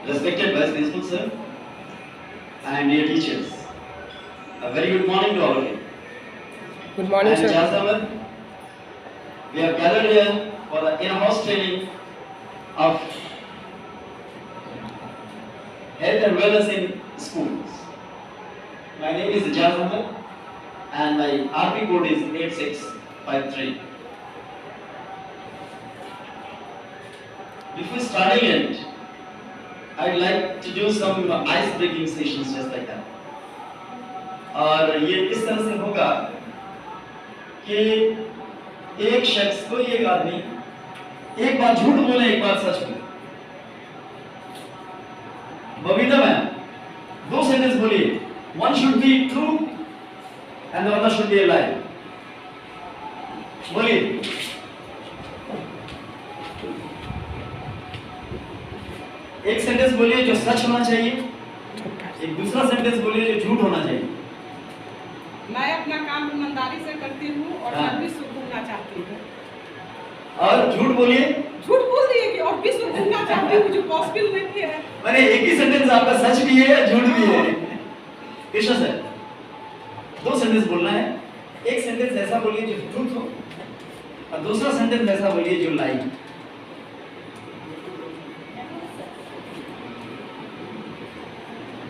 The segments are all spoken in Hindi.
Respected Vice Principal Sir and dear teachers, a very good morning to all of you. Good morning, I am sir. Charles Ahmed. We have gathered here for the in-house training of health and wellness in schools. My name is Ijaz Ahmed and my RP code is 8653. Before starting it, I'd like to do some ice-breaking sessions just like that. और ये इस तरह से होगा कि एक शख्स को एक आदमी एक बार झूठ बोले एक बार सच बोले। बबीता मैम दो सेंटेंस बोलिए, one should be true and the other should be a lie. बोलिए। एक सेंटेंस बोलिए जो सच होना चाहिए, एक दूसरा सेंटेंस बोलिए जो झूठ होना चाहिए। मैं अपना काम ईमानदारी से करती हूँ और मैं विश्व घूमना चाहती हूँ। और झूठ बोलिए। झूठ बोल दिए कि और विश्व घूमना चाहती हूँ जो पॉसिबल नहीं है। मैंने एक ही सेंटेंस आपका सच भी है या झूठ भी है? कृष्णा सर, दो सेंटेंस बोलना है। एक सेंटेंस ऐसा बोलिए जो ट्रूथ हो और दूसरा सेंटेंस ऐसा बोलिए जो लाई।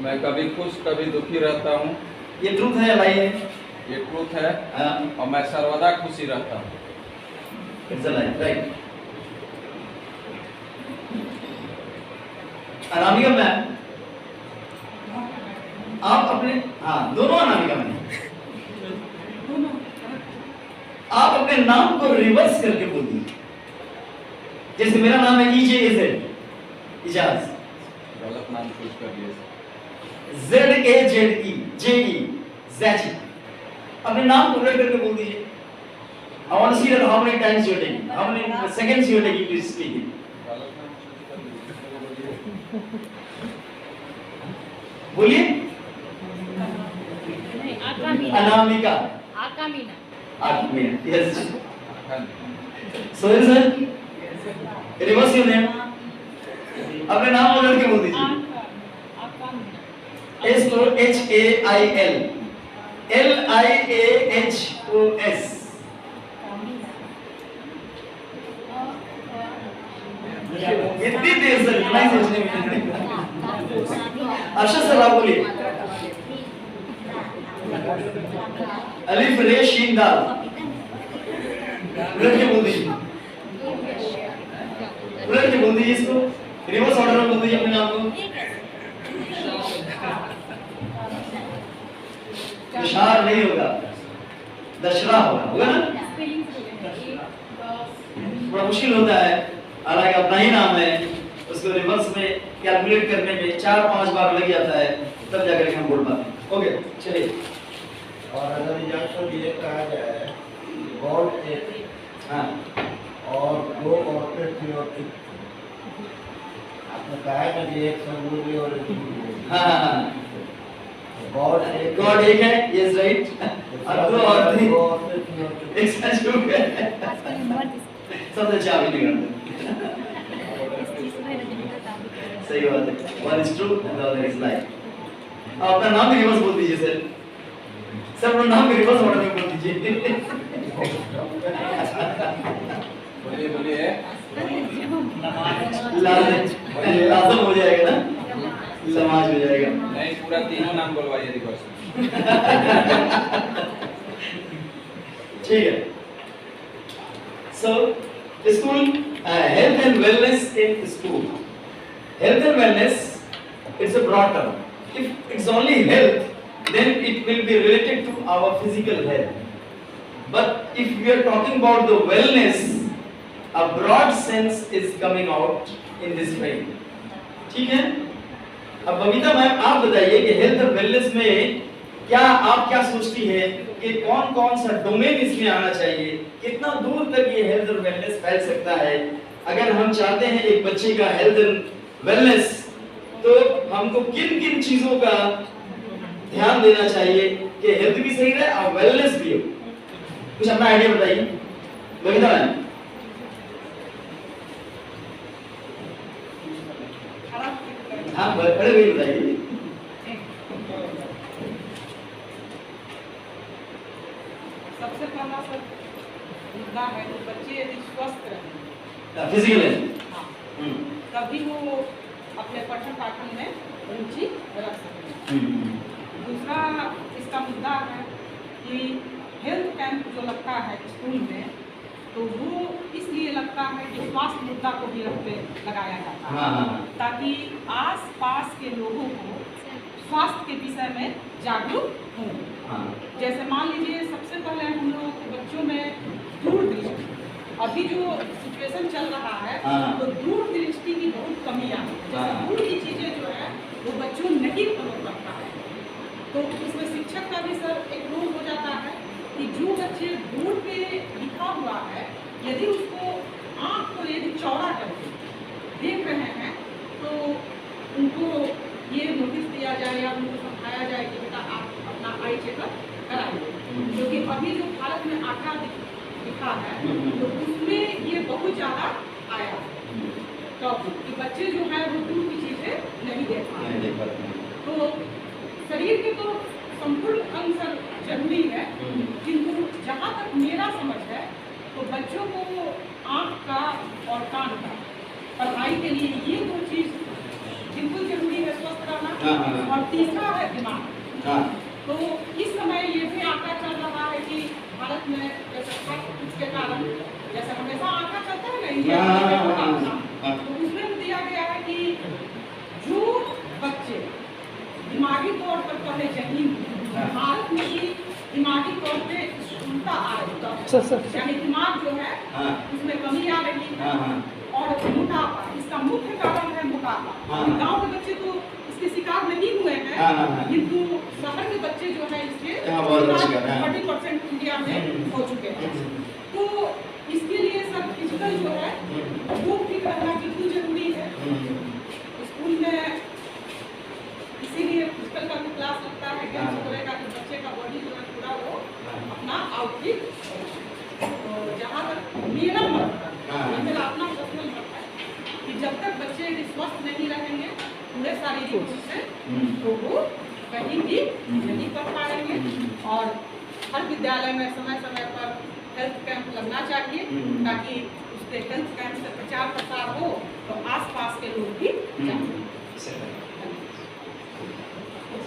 मैं कभी खुश कभी दुखी रहता हूँ। ये ट्रूथ है या लाई है? ये ट्रूथ है और मैं सर्वदा खुशी रहता हूँ। It's a lie, right. Anamika ma'am, आप अपने दोनों अनामिका मैम आप अपने नाम को रिवर्स करके बोल दीजिए। जैसे मेरा नाम है EJAZ, इजाज। गलत नाम चूज कर लिए। ZAZE, ज़ैची। अपने नाम को उलट करके बोल दीजिए। I want to see that how many times you are taking, how many seconds you are taking to speak it. गलत नाम चूज कर लिए। बोलिए। Anamika. आकामीना। Yes. Sohail sir, reverse your name. अपने नाम उलट के बोल दीजिए। SOHAIL LIAHOS। इतनी देर से नहीं सोचने में। अर्शद सर आप बोलिए। अलिफ रे शीन दाल उलट के बोल दीजिए। उलट के बोल दीजिए इसको। रिवर्स ऑर्डर में बोल दीजिए अपने नाम को। तुषार नहीं होगा, दशरा होगा ना? बड़ा मुश्किल होता है, हालांकि अपना ही नाम है, उसको रिवर्स में कैलकुलेट करने में 4-5 बार लग जाता है, तब जाकर हम बोल पाते हैं। ओके, चलिए। और अगर एग्जाम्पल ये कहा जाए गॉड एक और दो औरतें थी और आपने कहा है ना कि एक सब बोली और एक झूठ बोली। गॉड एक है, यस राइट। और दो औरतें थी और एक सच झूठ है। सबसे चाबी निकालते। सही बात है। One is true and the other is lie. आप अपना नाम भी रिवर्स बोल दीजिए सर। सर अपना नाम भी रिवर्स ऑर्डर में बोल दीजिए। बोलिए बोलिए। लाजम हो जाएगा ना? समाज हो जाएगा। नहीं, पूरा तीनों नाम बोलवाइए रिवर्स। ठीक है। So, school health and wellness in school. Health and wellness, it's a broad term. If it's only health, then it will be related to our physical health. But if we are talking about the wellness, a broad sense is coming out in this way. ठीक है? अब बबीता मैम आप बताइए कि हेल्थ और वेलनेस में क्या आप क्या सोचती है कि कौन कौन सा डोमेन इसमें आना चाहिए, कितना दूर तक ये हेल्थ और वेलनेस फैल सकता है? अगर हम चाहते हैं एक बच्चे का हेल्थ एंड वेलनेस, तो हमको किन किन चीजों का ध्यान देना चाहिए कि हेल्थ भी सही रहे और वेलनेस भी हो? कुछ अपना आइडिया बताइए बबीता मैम। खड़े हुए बताइए। सबसे पहला सर मुद्दा है कि बच्चे यदि स्वस्थ रहें, फिजिकल हेल्थ। हाँ, तभी वो अपने पठन पाठन में रुचि रख सकते हैं। दूसरा इसका मुद्दा है कि हेल्थ कैंप जो लगता है स्कूल में, तो वो इसलिए लगता है कि स्वास्थ्य मुद्दा को भी लगाया जाता है, ताकि आस पास के लोगों को स्वास्थ्य के विषय में जागरूक हों। जैसे मान लीजिए सबसे पहले हम लोग बच्चों में दूरदृष्टि, अभी जो सिचुएशन चल रहा है तो दूरदृष्टि की बहुत कमी आ रही है। जैसे दूर की चीजें जो है वो बच्चों नहीं फॉलो करता है, तो उसमें शिक्षक का भी सर एक रोल हो जाता है कि जो बच्चे बोर्ड पे लिखा हुआ है यदि उसको आँख को यदि चौड़ा करके देख रहे हैं तो उनको ये नोटिस दिया जाए या उनको समझाया जाए कि बेटा आप अपना आई चेकअप कराइए, क्योंकि अभी जो भारत में आंकड़ा दिखा है तो उसमें ये बहुत ज़्यादा आया है टॉपिक कि बच्चे जो है वो दूर की चीज़ें नहीं देख पाते। तो शरीर के तो संपूर्ण अंग सर जरूरी है, किंतु जहाँ तक मेरा समझ है तो बच्चों को आँख का और कान का पढ़ाई के लिए ये दो चीज़ बिल्कुल जरूरी है, स्वस्थ रहना। और तीसरा है दिमाग। तो इस समय ये भी आंकड़ा चल रहा है कि भारत में जैसे के कारण जैसे हमेशा आंकड़ा चलता है ना इंडिया में, तो उसमें दिया गया है कि जो बच्चे दिमागी तौर पर पहले जहीन भारत में ही दिमागी तौर पे क्षमता आ रही है, यानी दिमाग जो है उसमें कमी आ रही है। और मोटापा, इसका मुख्य कारण है मोटापा। गांव के बच्चे तो इसके शिकार नहीं हुए हैं, किंतु शहर के बच्चे जो है इसके 30% इंडिया में हो चुके हैं। तो इसके लिए सर फिजिकल जो है वो ठीक रहना कितनी जरूरी है। स्कूल में इसीलिए फिजिकल का क्लास लगता है गेम्स वगैरह का, कि बच्चे का बॉडी जो है पूरा वो अपना आउटफिट। तो जहाँ तक मेरा मत है, मेरा अपना पर्सनल मत है कि जब तक बच्चे स्वस्थ नहीं रहेंगे पूरे शारीरिक रूप से तो वो कहीं भी नहीं कर पाएंगे। और हर विद्यालय में समय समय पर हेल्थ कैंप लगना चाहिए, ताकि उसके हेल्थ कैंप से प्रचार प्रसार हो तो आसपास के लोग भी जाएं।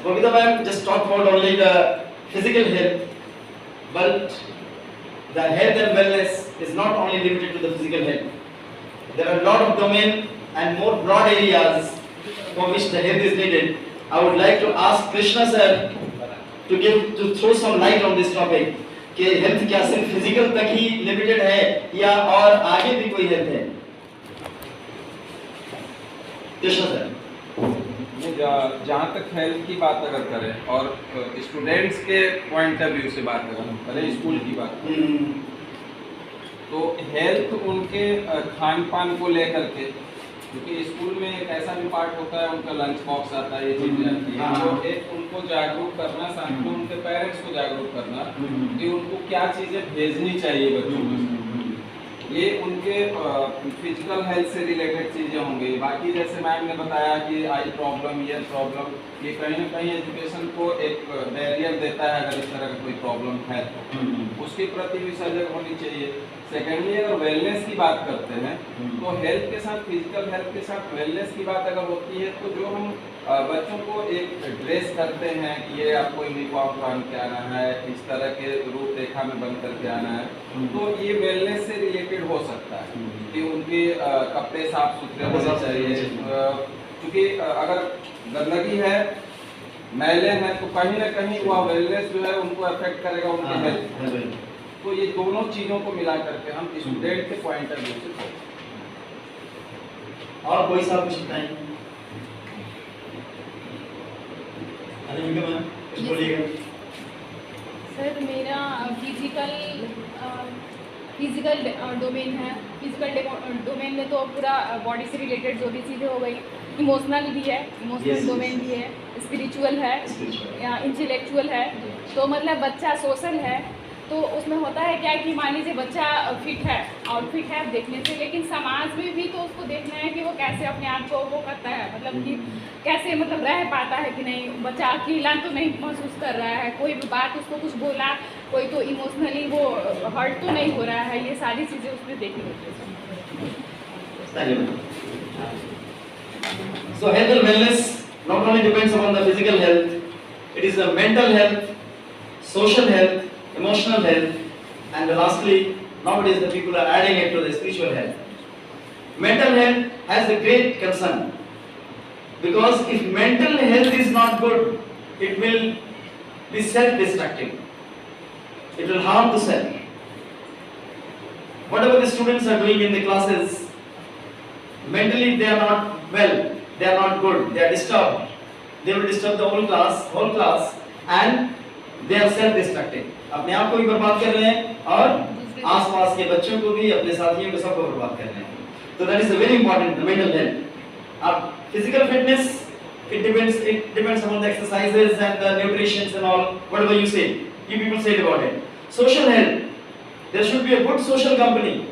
Babita ma'am just talked about only the physical health, but the health and wellness is not only limited to the physical health. There are a lot of domain and more broad areas for which the health is needed. I would like to ask Krishna sir to throw some light on this topic कि हेल्थ क्या सिर्फ फिजिकल तक ही लिमिटेड है या और आगे भी कोई हेल्थ है? कृष्णा सर, जहाँ तक हेल्थ की बात अगर करें और स्टूडेंट्स के पॉइंट ऑफ व्यू से बात करें स्कूल की बात, तो हेल्थ उनके खान पान को लेकर के, क्योंकि स्कूल में एक ऐसा भी पार्ट होता है, उनका लंच बॉक्स आता है, ये चीज़ें आती है, तो एक उनको जागरूक करना, साथ में उनके पेरेंट्स को जागरूक करना कि उनको क्या चीज़ें भेजनी चाहिए बच्चों को। ये उनके फिजिकल हेल्थ से रिलेटेड चीज़ें होंगी। बाकी जैसे मैम ने बताया कि आई प्रॉब्लम, ईयर प्रॉब्लम, ये कहीं ना कहीं एजुकेशन को एक बैरियर देता है। अगर इस तरह का कोई प्रॉब्लम है तो उसके प्रति भी सजग होनी चाहिए। सेकेंडली, अगर वेलनेस की बात करते हैं तो हेल्थ के साथ, फिजिकल हेल्थ के साथ वेलनेस की बात अगर होती है तो जो हम बच्चों को एक ड्रेस करते हैं कि ये आपको यूनिफॉर्म पहन के आना है, इस तरह के रूपरेखा में बन करके आना है, तो ये वेलनेस से रिलेटेड हो सकता है कि उनके कपड़े साफ सुथरे होने चाहिए। क्योंकि अगर गंदगी है, मैले हैं, तो कहीं ना कहीं वह वेलनेस जो है उनको अफेक्ट करेगा, उनकी हेल्थ। तो ये दोनों चीज़ों को मिला करके हम स्टूडेंट के पॉइंट ऑफ व्यू से। और कोई सा कुछ बताएं? बोलिएगा सर। मेरा फिजिकल डोमेन है। फिजिकल डोमेन में तो पूरा बॉडी से रिलेटेड जो भी चीज़ें हो गई, इमोशनल भी है, इमोशनल डोमेन भी है, स्पिरिचुअल है या इंटेलेक्चुअल है। तो मतलब बच्चा सोशल है तो उसमें होता है क्या कि मान लीजिए बच्चा फिट है, आउटफिट है देखने से, लेकिन समाज में भी तो उसको देखना है कि वो कैसे अपने आप को वो करता है, मतलब कि कैसे मतलब रह पाता है कि नहीं, बच्चा अकेला तो नहीं महसूस कर रहा है, कोई भी बात उसको कुछ बोला, कोई तो इमोशनली वो हर्ट तो नहीं हो रहा है, ये सारी चीज़ें उसमें देखनी होती है। So health and wellness not only depends upon the physical health, it is the mental health, social health, emotional health, and lastly, nowadays the people are adding it to the spiritual health. Mental health has a great concern, because if mental health is not good, it will be self-destructive. It will harm the self. Whatever the students are doing in the classes, mentally they are not well, they are not good, they are disturbed. They will disturb the whole class, and they are self-destructive. अपने आप को भी बर्बाद कर रहे हैं और आसपास के बच्चों को भी, अपने साथियों को, सबको बर्बाद कर रहे हैं. So that is a very important, the mental health. अब physical fitness, it depends upon the exercises and the nutrition and all, whatever you say, you people said about it. Social health, there should be a good social company.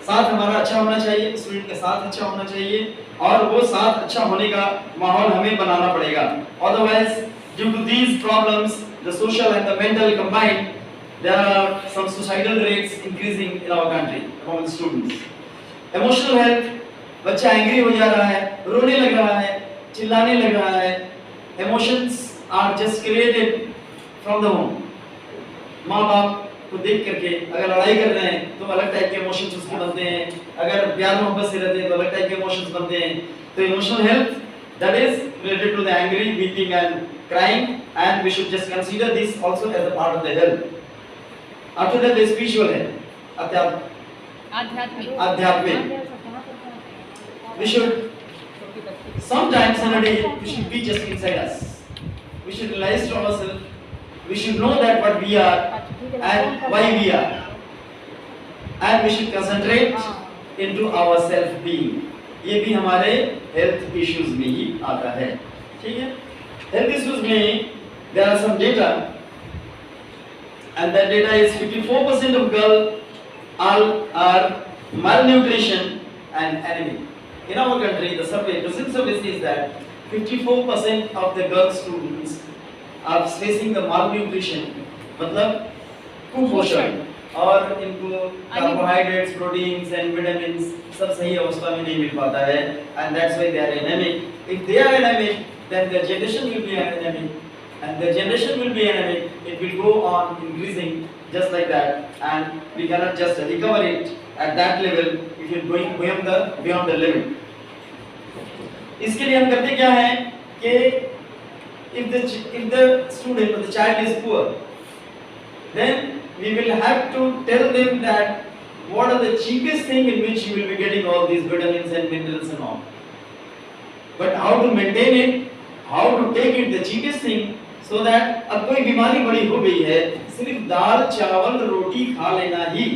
साथ हमारा अच्छा होना चाहिए, स्टूडेंट का साथ अच्छा होना चाहिए, और वो साथ अच्छा होने का माहौल हमें बनाना पड़ेगा. Otherwise, due to these problems, the social and the mental combined, there are some suicidal rates increasing in our country among the students. Emotional health, बच्चा एंग्री हो जा रहा है, रोने लग रहा है, चिल्लाने लग रहा है. Emotions are just created from the home. माँ बाप को देख करके अगर लड़ाई कर रहे हैं तो अलग टाइप के इमोशंस उसके बनते हैं, अगर प्यार मोहब्बत से रहते हैं तो अलग टाइप के इमोशंस बनते हैं. तो emotional health, that is related to the angry, weeping and crying, and we should just consider this also as a part of the health. After that, the spiritual health, आध्यात्मिक. We should sometimes in a day we should be just inside us. We should realize to ourselves. We should know that what we are and why we are, and we should concentrate into our self-being. ये भी हमारे health issues में ही आता है. ठीक है? Health issues में there are some data, and that data is 54% of girls are malnutrition and anemic. In our country, the survey, recent survey says that 54% of the girl students are facing the malnutrition, मतलब कुपोषण, और इनको carbohydrates, proteins and vitamins सब सही अवस्था में नहीं मिल पाता है, and that's why they are anemic. If they are anemic, then their generation will be anemic, and their generation will be anemic. It will go on increasing just like that, and we cannot just recover it at that level if you're going beyond the limit. इसके लिए हम करते क्या हैं कि if the student or the child is poor, then we will have to tell them that what are the cheapest thing in which you will be getting all these vitamins and minerals and all. But how to maintain it, how to take it the cheapest thing, so that अब कोई बीमारी बड़ी हो गई है, सिर्फ दाल चावल रोटी खा लेना ही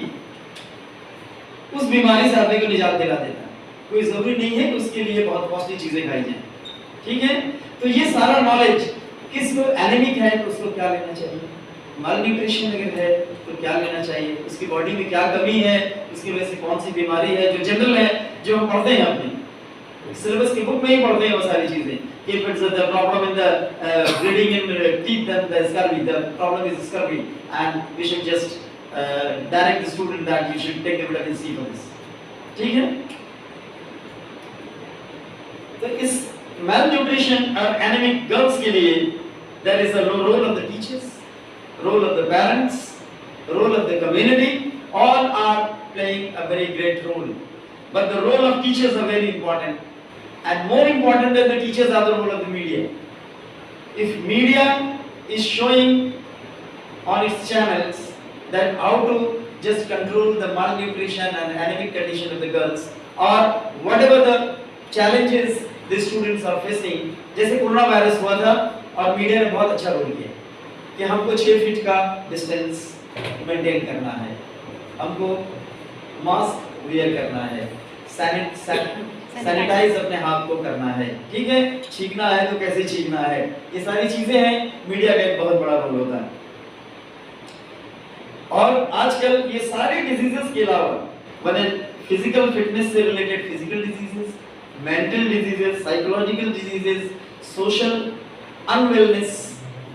उस बीमारी से आदमी को निजात दिला देता है. कोई जरूरी नहीं है कि उसके लिए बहुत कॉस्टली चीजें खाई जाएं. ठीक है? तो ये सारा नॉलेज, किसको एनीमिक है तो उसको क्या लेना चाहिए, मालन्यूट्रिशन अगर है तो क्या लेना चाहिए, उसकी बॉडी में क्या कमी है, उसकी वजह से कौन सी बीमारी है, जो जनरल है, जो हम पढ़ते हैं अपनी सिलेबस की बुक में ही पढ़ते हैं वो सारी चीजें. If it's the problem in the bleeding in teeth, then the scurvy, the problem is scurvy, and we should just direct the student that you should take the vitamin C for this. ठीक है? तो इस malnutrition or anemic girls के लिए there is a role of the teachers, role of the parents, role of the community. All are playing a very great role, but the role of teachers are very important, and more important than the teachers are the role of the media. If media is showing on its channels that how to just control the malnutrition and anemic condition of the girls, or whatever the challenges the students are facing, जैसे कोरोना वायरस हुआ था और मीडिया ने बहुत अच्छा रोल किया कि हमको 6 फीट का डिस्टेंस मेंटेन करना है, हमको मास्क वेयर करना है, सैनिटाइज अपने हाथ को करना है. ठीक है? छींकना है तो कैसे छींकना है, ये सारी चीजें हैं. मीडिया का एक बहुत बड़ा रोल होता है. और आजकल ये सारे डिजीजेस के अलावा मैंने फिजिकल फिटनेस से related physical diseases, mental diseases, psychological diseases, social unwellness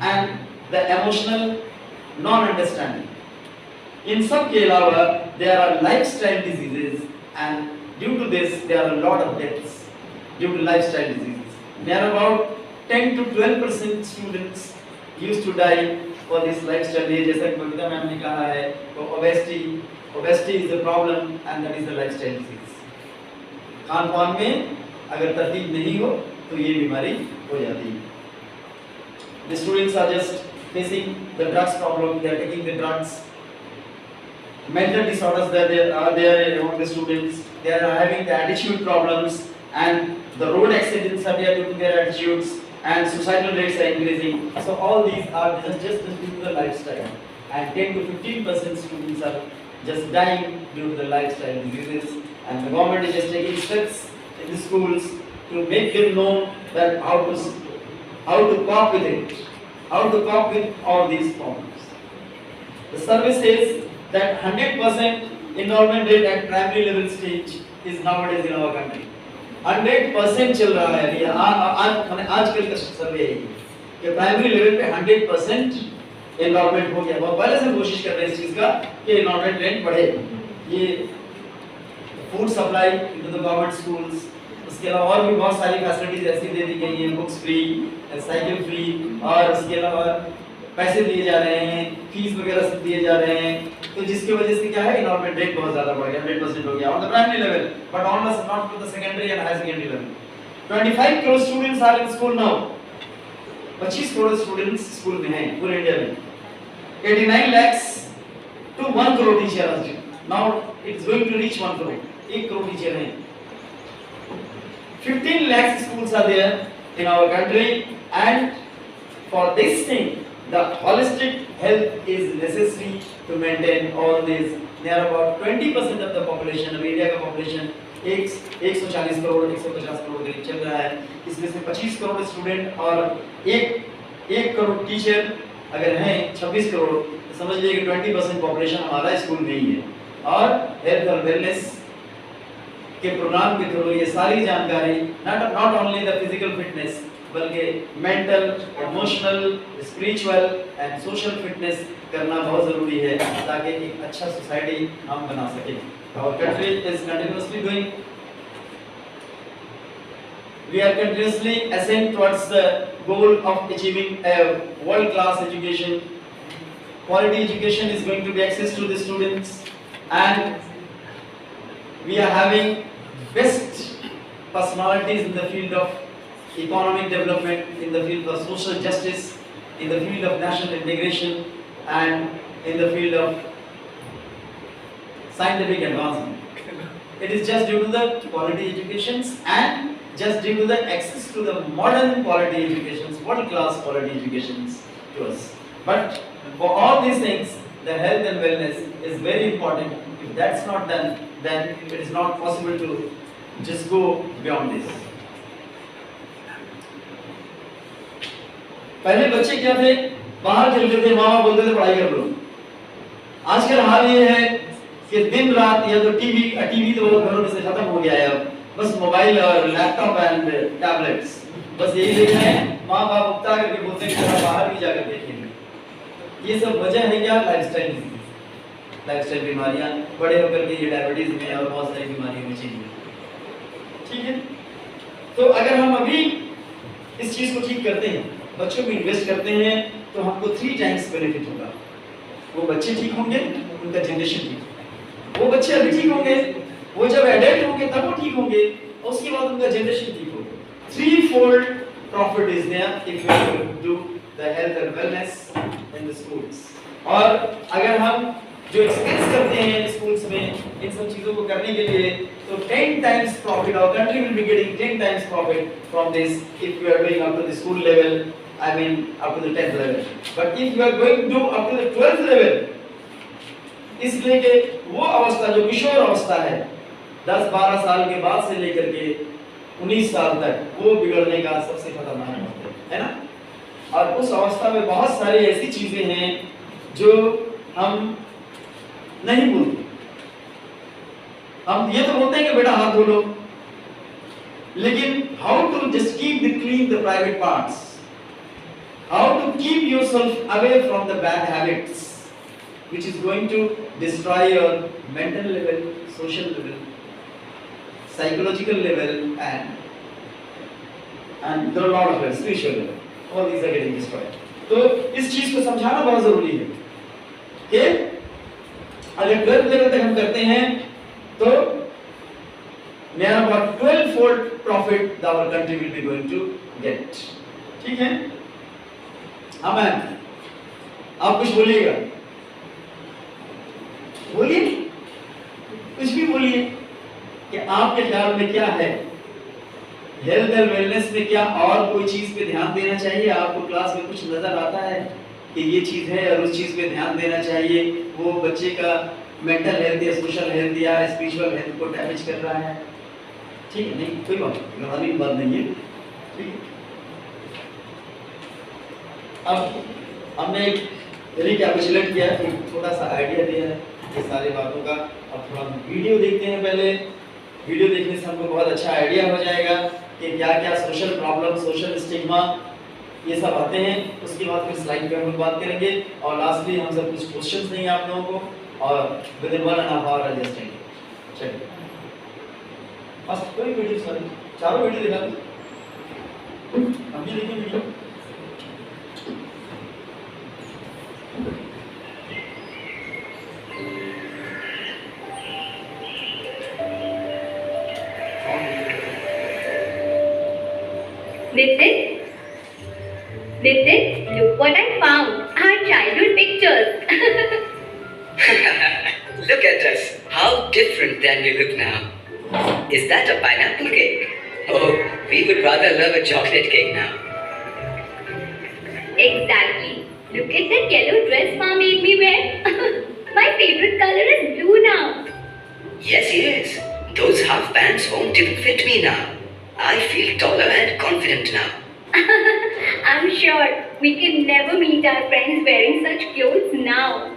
and the emotional non understanding, इन सब के अलावा there are lifestyle diseases and due to this there are lot of deaths due to lifestyle diseases. There are about 10 to 12% students used to die for this lifestyle. ये जैसा कि बबीता मैम ने कहा है, तो obesity is a problem and that is the lifestyle disease. Khan पान में अगर तरतीब नहीं हो तो ये बीमारी हो जाती है. The students are just facing the drugs problem. They are taking the drugs. Mental disorders that are there among the students. They are having the attitude problems and the road accidents are there due to their attitudes. And suicidal rates are increasing. So all these are just due to the lifestyle. And 10 to 15% students are just dying due to the lifestyle diseases. And the government is just taking steps in the schools to make them know that how to cope with it, how to cope with all these problems. The survey says that 100% enrollment rate at primary level stage is nowadays in our country. 100% चल रहा है ये मैंने आजकल का सर्वे है कि प्राइमरी लेवल पे 100% एनरोलमेंट हो गया. बहुत पहले से कोशिश कर रहे हैं इस चीज का कि एनरोलमेंट रेट बढ़े. ये food supply into the government schools, उसके अलावा और भी बहुत सारी फैसिलिटीज ऐसी दे दी गई हैं, बुक्स फ्री, साइकिल फ्री, और उसके अलावा पैसे दिए जा रहे हैं, फीस वगैरह सब दिए जा रहे हैं. तो जिसकी वजह से क्या है, एनरोलमेंट रेट बहुत ज्यादा बढ़ गया, 100% हो गया on the primary level, but almost not to the secondary and higher secondary level. 25 crore students are in school now. 25 crore students school में हैं पूरे इंडिया में. 89 lakhs to 1 crore teachers. Now it's going to reach 1 crore. 1 crore teacher हैं. 15 lakhs schools are there in our country, and for this thing the holistic health is necessary to maintain all this. There are about 20% of the population of India का population 140 करोड़ 150 करोड़ करीब चल रहा है. इसमें से 25 करोड़ स्टूडेंट और 1 करोड़ टीचर अगर हैं 26 करोड़, तो समझ लीजिए कि 20% पॉपुलेशन हमारा स्कूल में ही है. और हेल्थ और वेलनेस के प्रोग्राम के थ्रू ये सारी जानकारी not only the physical fitness बल्कि mental, emotional, spiritual and social fitness करना बहुत जरूरी है ताकि एक अच्छा सोसाइटी हम बना सकें. Our country is continuously doing. We are continuously ascend towards the goal of achieving a world-class education. Quality education is going to be access to the students, and we are having best personalities in the field of economic development, in the field of social justice, in the field of national integration, and in the field of scientific advancement. It is just due to the quality educations and just due to the access to the modern quality educations, world-class quality educations to us. But for all these things, the health and wellness is very important. If that's not done, then it is not possible to just go beyond this. पहले बच्चे क्या थे, बाहर खेलते थे, माँ बाप बोलते थे पढ़ाई कर लो. आजकल हाल ये है कि दिन रात या तो टीवी तो घरों में से खत्म हो गया है. अब बस मोबाइल और लैपटॉप एंड टैबलेट्स, बस यही देख रहे हैं. माँ बाप उकता करके बोलते हैं कि बाहर भी जाकर देखेंगे. ये सब वजह है क्या, लाइफस्टाइल बीमारियां, बड़े होकर के ये डायबिटीज में और बहुत सारी बीमारियों में चेंज. ठीक है, तो अगर हम अभी इस चीज को ठीक करते हैं, बच्चों में इन्वेस्ट करते हैं, तो हमको 3 times बेनिफिट होगा. वो बच्चे ठीक होंगे, उनका जनरेशन ठीक होगा. वो बच्चे अभी ठीक होंगे, वो जब एडल्ट होंगे तब वो ठीक होंगे, और उसके बाद उनका जनरेशन ठीक होगा. 3-fold profit is there if you do the health and wellness in the schools. और अगर हम जो एक्सपेंस करते हैं स्कूल्स में इन सब चीजों को करने के लिए, तो 10 times profit. Our country will be getting 10 times profit from this if you are doing up to the school level, I mean up to the 10th level. But if you are going to do up to the 12th level, इसलिए कि वो अवस्था जो किशोर अवस्था है, 10-12 साल के बाद से लेकर के 19 साल तक, वो बिगड़ने का सबसे खतरनाक वक्त है ना. और उस अवस्था में बहुत सारी ऐसी चीजें हैं जो हम नहीं बोलते। हम ये तो बोलते हैं कि बेटा हाथ धो लो, लेकिन how to just keep the clean the private parts, how to keep yourself away from the bad habits which is going to destroy your mental level, social level, psychological level, and there are a lot of levels, spiritual level. All these are getting destroyed. तो इस चीज को समझाना बहुत जरूरी है कि अगर 12th लेवल तक हम करते हैं तो near about 12-fold profit our country will be going to get. ठीक है? आमेन। आप कुछ बोलिएगा? बोलिए, कुछ भी बोलिए कि आपके ख्याल में क्या है, हेल्थ एंड वेलनेस में क्या और कोई चीज पे ध्यान देना चाहिए? आपको क्लास में कुछ नजर आता है कि ये चीज है और उस चीज पे ध्यान देना चाहिए, वो बच्चे का मेंटल हेल्थ या सोशल हेल्थ या स्पिरिचुअल हेल्थ को डैमेज कर रहा है? ठीक है, नहीं कोई बात नहीं, बात नहीं है। ठीक है, अब हमने एक रिकैपिचुलेट किया, एक थोड़ा सा आइडिया दिया है ये सारी बातों का। अब थोड़ा वीडियो देखते हैं पहले, वीडियो देखने से हमको बहुत अच्छा आइडिया हो जाएगा कि क्या क्या सोशल प्रॉब्लम, सोशल स्टिग्मा ये सब आते हैं। उसके बाद फिर स्लाइड पे हम लोग बात करेंगे और लास्टली हम सब कुछ क्वेश्चंस देंगे आप लोगों को और विद इन 1.5 आवर एडजस्टिंग। चलिए फर्स्ट कोई वीडियो, सॉरी चारों वीडियो दिखा दो, अभी देखिए video. Nitin, look what I found. Our childhood pictures. Look at us. How different than we look now. Is that a pineapple cake? Oh, we would rather love a chocolate cake now. Exactly. Look at that yellow dress Mom made me wear. My favorite color is blue now. Yes, yes. Those half pants won't even fit me now. I feel taller and confident now. I'm sure we can never meet our friends wearing such clothes now.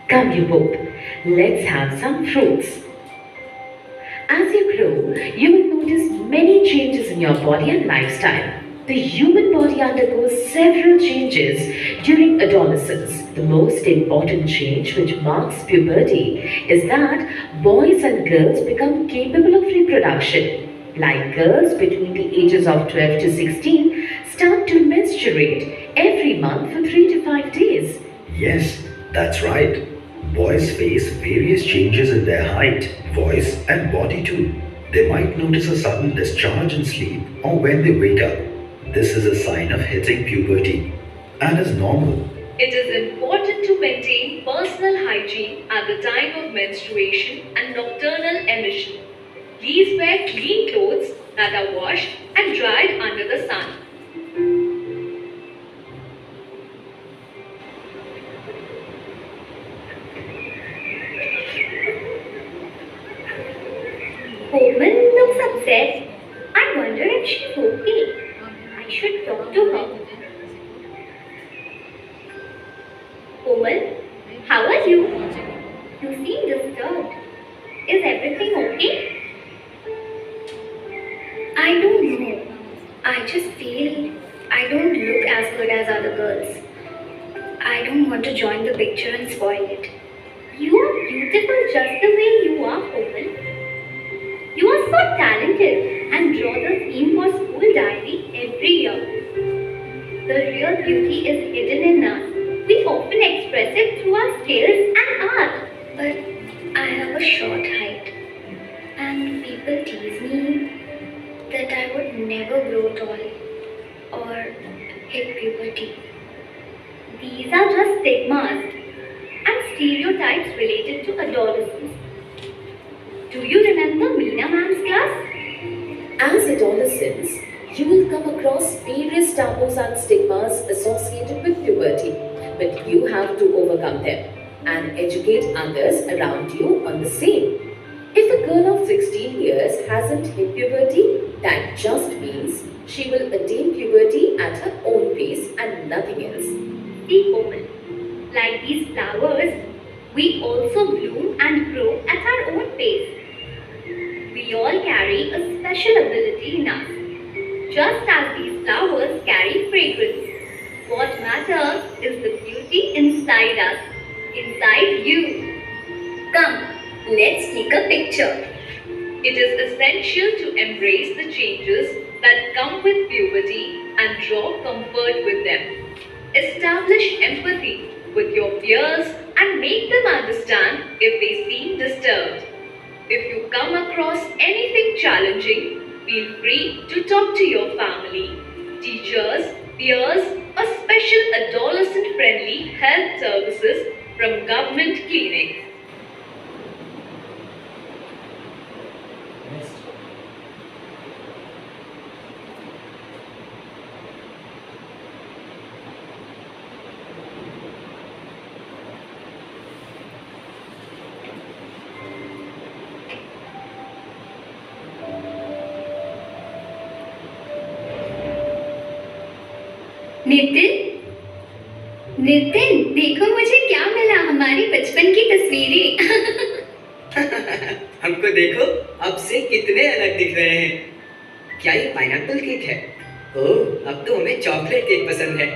Come you both, let's have some fruits. As you grow, you will notice many changes in your body and lifestyle. The human body undergoes several changes during adolescence. The most important change which marks puberty is that boys and girls become capable of reproduction. Like girls between the ages of 12 to 16 start to menstruate every month for 3 to 5 days. Yes, that's right. Boys face various changes in their height, voice and body too. They might notice a sudden discharge in sleep or when they wake up. This is a sign of hitting puberty and is normal. It is important to maintain personal hygiene at the time of menstruation and nocturnal emission. Please wear clean clothes that are washed and dried under the sun. Komal looks upset. I wonder if she's okay. I should talk to her. Komal, how are you? You seem disturbed. Is everything okay? I don't know. I just feel I don't look as good as other girls. I don't want to join the picture and spoil it. You are beautiful just the way you are, Komal. You are so talented and draw the theme for school diary every year. The real beauty is hidden in us. We often express it through our skills and art. But I have a short height and people tease me that I would never grow tall or hit puberty. These are just stigmas and stereotypes related to adolescence. Do you remember Meena ma'am's class? As adolescents, you will come across various taboos and stigmas associated with puberty, but you have to overcome them and educate others around you on the same. If a girl of 16 years hasn't hit puberty, that just means she will attain puberty at her own pace and nothing else. See, Komal, like these flowers, We also bloom and grow at our own pace. We all carry a special ability in us, just as these flowers carry fragrance. What matters is the beauty inside us, inside you. Come, let's take a picture. It is essential to embrace the changes that come with puberty and draw comfort with them. Establish empathy with your peers and make them understand if they seem disturbed. If you come across anything challenging, feel free to talk to your family, teachers, peers, or special adolescent-friendly health services from government clinics. Next. Nitin, देखो मुझे क्या मिला, हमारी बचपन की तस्वीरें। हमको देखो, अब से कितने अलग दिख रहे हैं। क्या ये पाइनएप्पल केक है? ओह, अब तो हमें चॉकलेट केक पसंद है।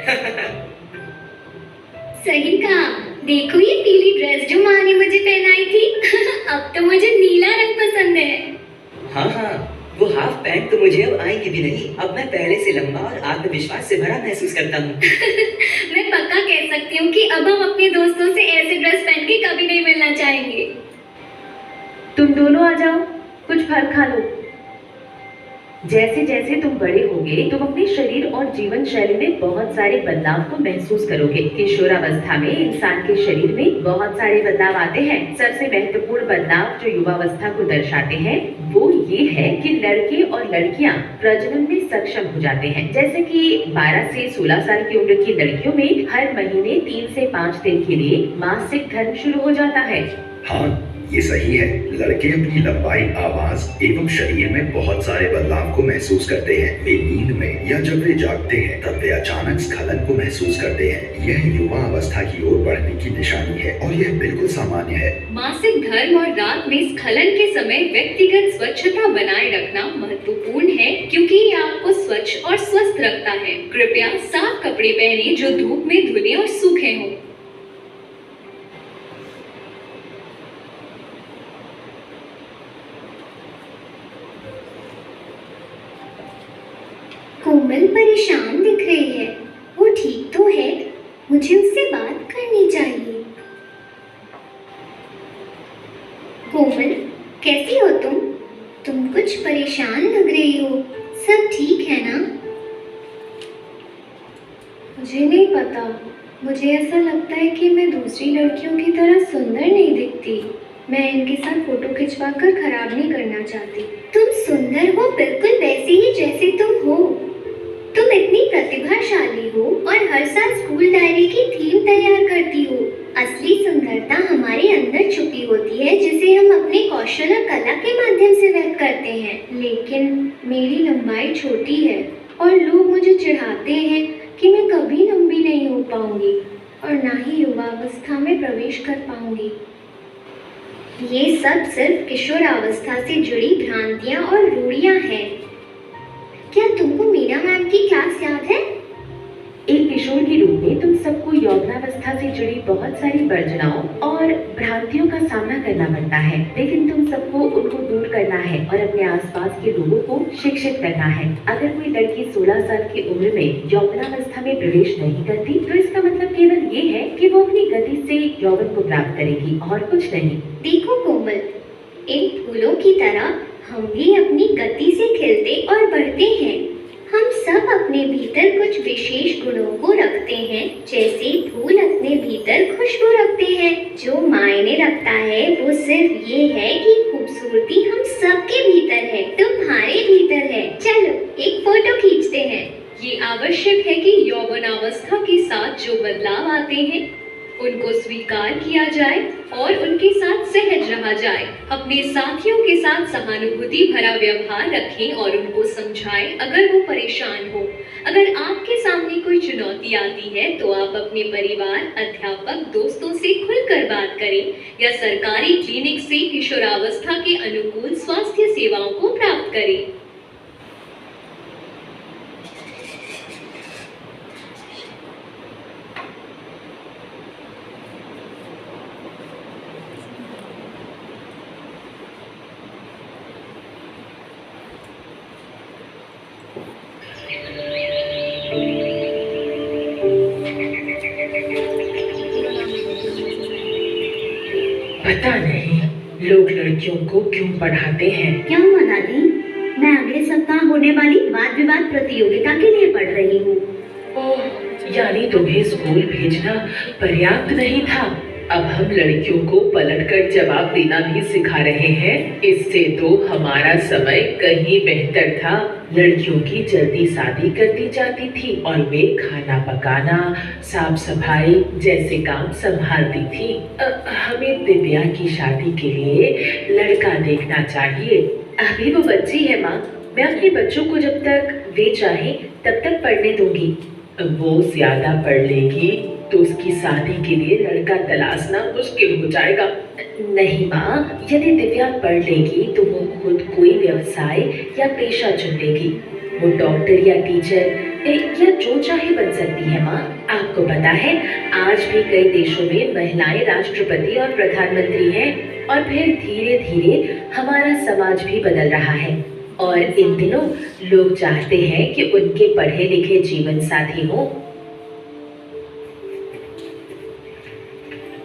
सही कहा, देखो ये पीली ड्रेस जो माँ ने मुझे पहनाई थी। अब तो मुझे नीला रंग पसंद है। हाँ हाँ, वो हाफ पैंट तो मुझे अब आएगी भी नहीं। अब मैं पहले से लंबा और आत्मविश्वास से भरा महसूस करता हूँ। मैं पक्का कह सकती हूँ कि अब हम अपने दोस्तों से ऐसे ड्रेस पहन के कभी नहीं मिलना चाहेंगे। तुम दोनों आ जाओ, कुछ फल खा लो। जैसे जैसे तुम बड़े होगे तुम अपने शरीर और जीवन शैली में बहुत सारे बदलाव को महसूस करोगे। किशोरावस्था में इंसान के शरीर में बहुत सारे बदलाव आते हैं। सबसे महत्वपूर्ण बदलाव जो युवावस्था को दर्शाते हैं वो ये है कि लड़के और लड़कियां प्रजनन में सक्षम हो जाते हैं। जैसे कि 12 से 16 साल की उम्र की लड़कियों में हर महीने 3 से 5 दिन के लिए मासिक धर्म शुरू हो जाता है। हाँ, ये सही है। लड़के अपनी लंबाई, आवाज एवं शरीर में बहुत सारे बदलाव को महसूस करते हैं। वे नींद में या जब वे जागते हैं तब वे अचानक स्खलन को महसूस करते हैं। यह युवा अवस्था की ओर बढ़ने की निशानी है और यह बिल्कुल सामान्य है। मासिक धर्म और रात में स्खलन के समय व्यक्तिगत स्वच्छता बनाए रखना महत्वपूर्ण है, क्योंकि ये आपको स्वच्छ और स्वस्थ रखता है। कृपया साफ कपड़े पहने जो धूप में धुले और सूखे हों। कोमल परेशान दिख रही है। वो ठीक तो है, मुझे उससे बात करनी चाहिए। कोमल, कैसी हो तुम? तुम कुछ परेशान लग रही हो। सब ठीक है ना? मुझे नहीं पता, मुझे ऐसा लगता है कि मैं दूसरी लड़कियों की तरह सुंदर नहीं दिखती। मैं इनके साथ फोटो खिंचवाकर खराब नहीं करना चाहती। तुम सुंदर हो, बिल्कुल वैसे ही जैसे तुम हो। तुम इतनी प्रतिभाशाली हो और हर साल स्कूल डायरी की थीम तैयार करती हो। असली सुंदरता हमारे अंदर छुपी होती है, जिसे हम अपने कौशल और कला के माध्यम से व्यक्त करते हैं। लेकिन मेरी लंबाई छोटी है और लोग मुझे चिढ़ाते हैं कि मैं कभी लंबी नहीं हो पाऊंगी और ना ही युवावस्था में प्रवेश कर पाऊंगी। ये सब सिर्फ किशोरावस्था से जुड़ी भ्रांतियां और रूढ़ियां हैं। क्या तुमको मीरा मैम की क्लास याद है? एक किशोर के रूप में तुम सबको यौवनावस्था से जुड़ी बहुत सारी वर्जनाओं और भ्रांतियों का सामना करना पड़ता है, लेकिन तुम सबको उनको दूर करना है और अपने आसपास के लोगों को शिक्षित करना है। अगर कोई लड़की 16 साल की उम्र में यौवनावस्था में प्रवेश नहीं करती तो इसका मतलब केवल ये है कि वो अपनी गति से यौवन को प्राप्त करेगी और कुछ नहीं। देखो कोमल, इन फूलों की तरह हम भी अपनी गति से खिलते और बढ़ते हैं। हम सब अपने भीतर कुछ विशेष गुणों को रखते हैं, जैसे फूल अपने भीतर खुशबू रखते हैं। जो मायने रखता है वो सिर्फ ये है कि खूबसूरती हम सबके भीतर है, तुम्हारे भीतर है। चलो एक फोटो खींचते हैं। ये आवश्यक है कि यौवनावस्था के साथ जो बदलाव आते हैं उनको स्वीकार किया जाए और उनके साथ सहज रहा जाए। अपने साथियों के साथ सहानुभूति भरा व्यवहार रखें और उनको समझाएं अगर वो परेशान हो। अगर आपके सामने कोई चुनौती आती है तो आप अपने परिवार, अध्यापक, दोस्तों से खुलकर बात करें या सरकारी क्लिनिक से किशोरावस्था के अनुकूल स्वास्थ्य सेवाओं को प्राप्त करें। पता नहीं लोग लड़कियों को क्यों पढ़ाते हैं। क्या हुआ दादी? मैं अगले सप्ताह होने वाली वाद विवाद प्रतियोगिता के लिए पढ़ रही हूँ। ओह, यानी तुम्हें स्कूल भेजना पर्याप्त नहीं था। अब हम लड़कियों को पलटकर जवाब देना भी सिखा रहे हैं। इससे तो हमारा समय कहीं बेहतर था। लड़कियों की जल्दी शादी कर दी जाती थी और वे खाना पकाना, साफ सफाई जैसे काम संभालती थी। हमें दिव्या की शादी के लिए लड़का देखना चाहिए। अभी वो बच्ची है माँ, मैं अपने बच्चों को जब तक वे चाहे तब तक पढ़ने दूंगी। वो ज्यादा पढ़ लेगी तो उसकी शादी के लिए लड़का तलाशना मुश्किल हो जाएगा। नहीं माँ, यदि दिव्या पढ़ लेगी तो वो खुद कोई व्यवसाय या पेशा चुन लेगी। वो डॉक्टर या टीचर या जो चाहे बन सकती है माँ। आपको पता है आज भी कई देशों में महिलाएं राष्ट्रपति और प्रधानमंत्री हैं और फिर धीरे धीरे हमारा समाज भी बदल रहा है। और इन दिनों लोग चाहते हैं कि उनके पढ़े लिखे जीवन साथी हो।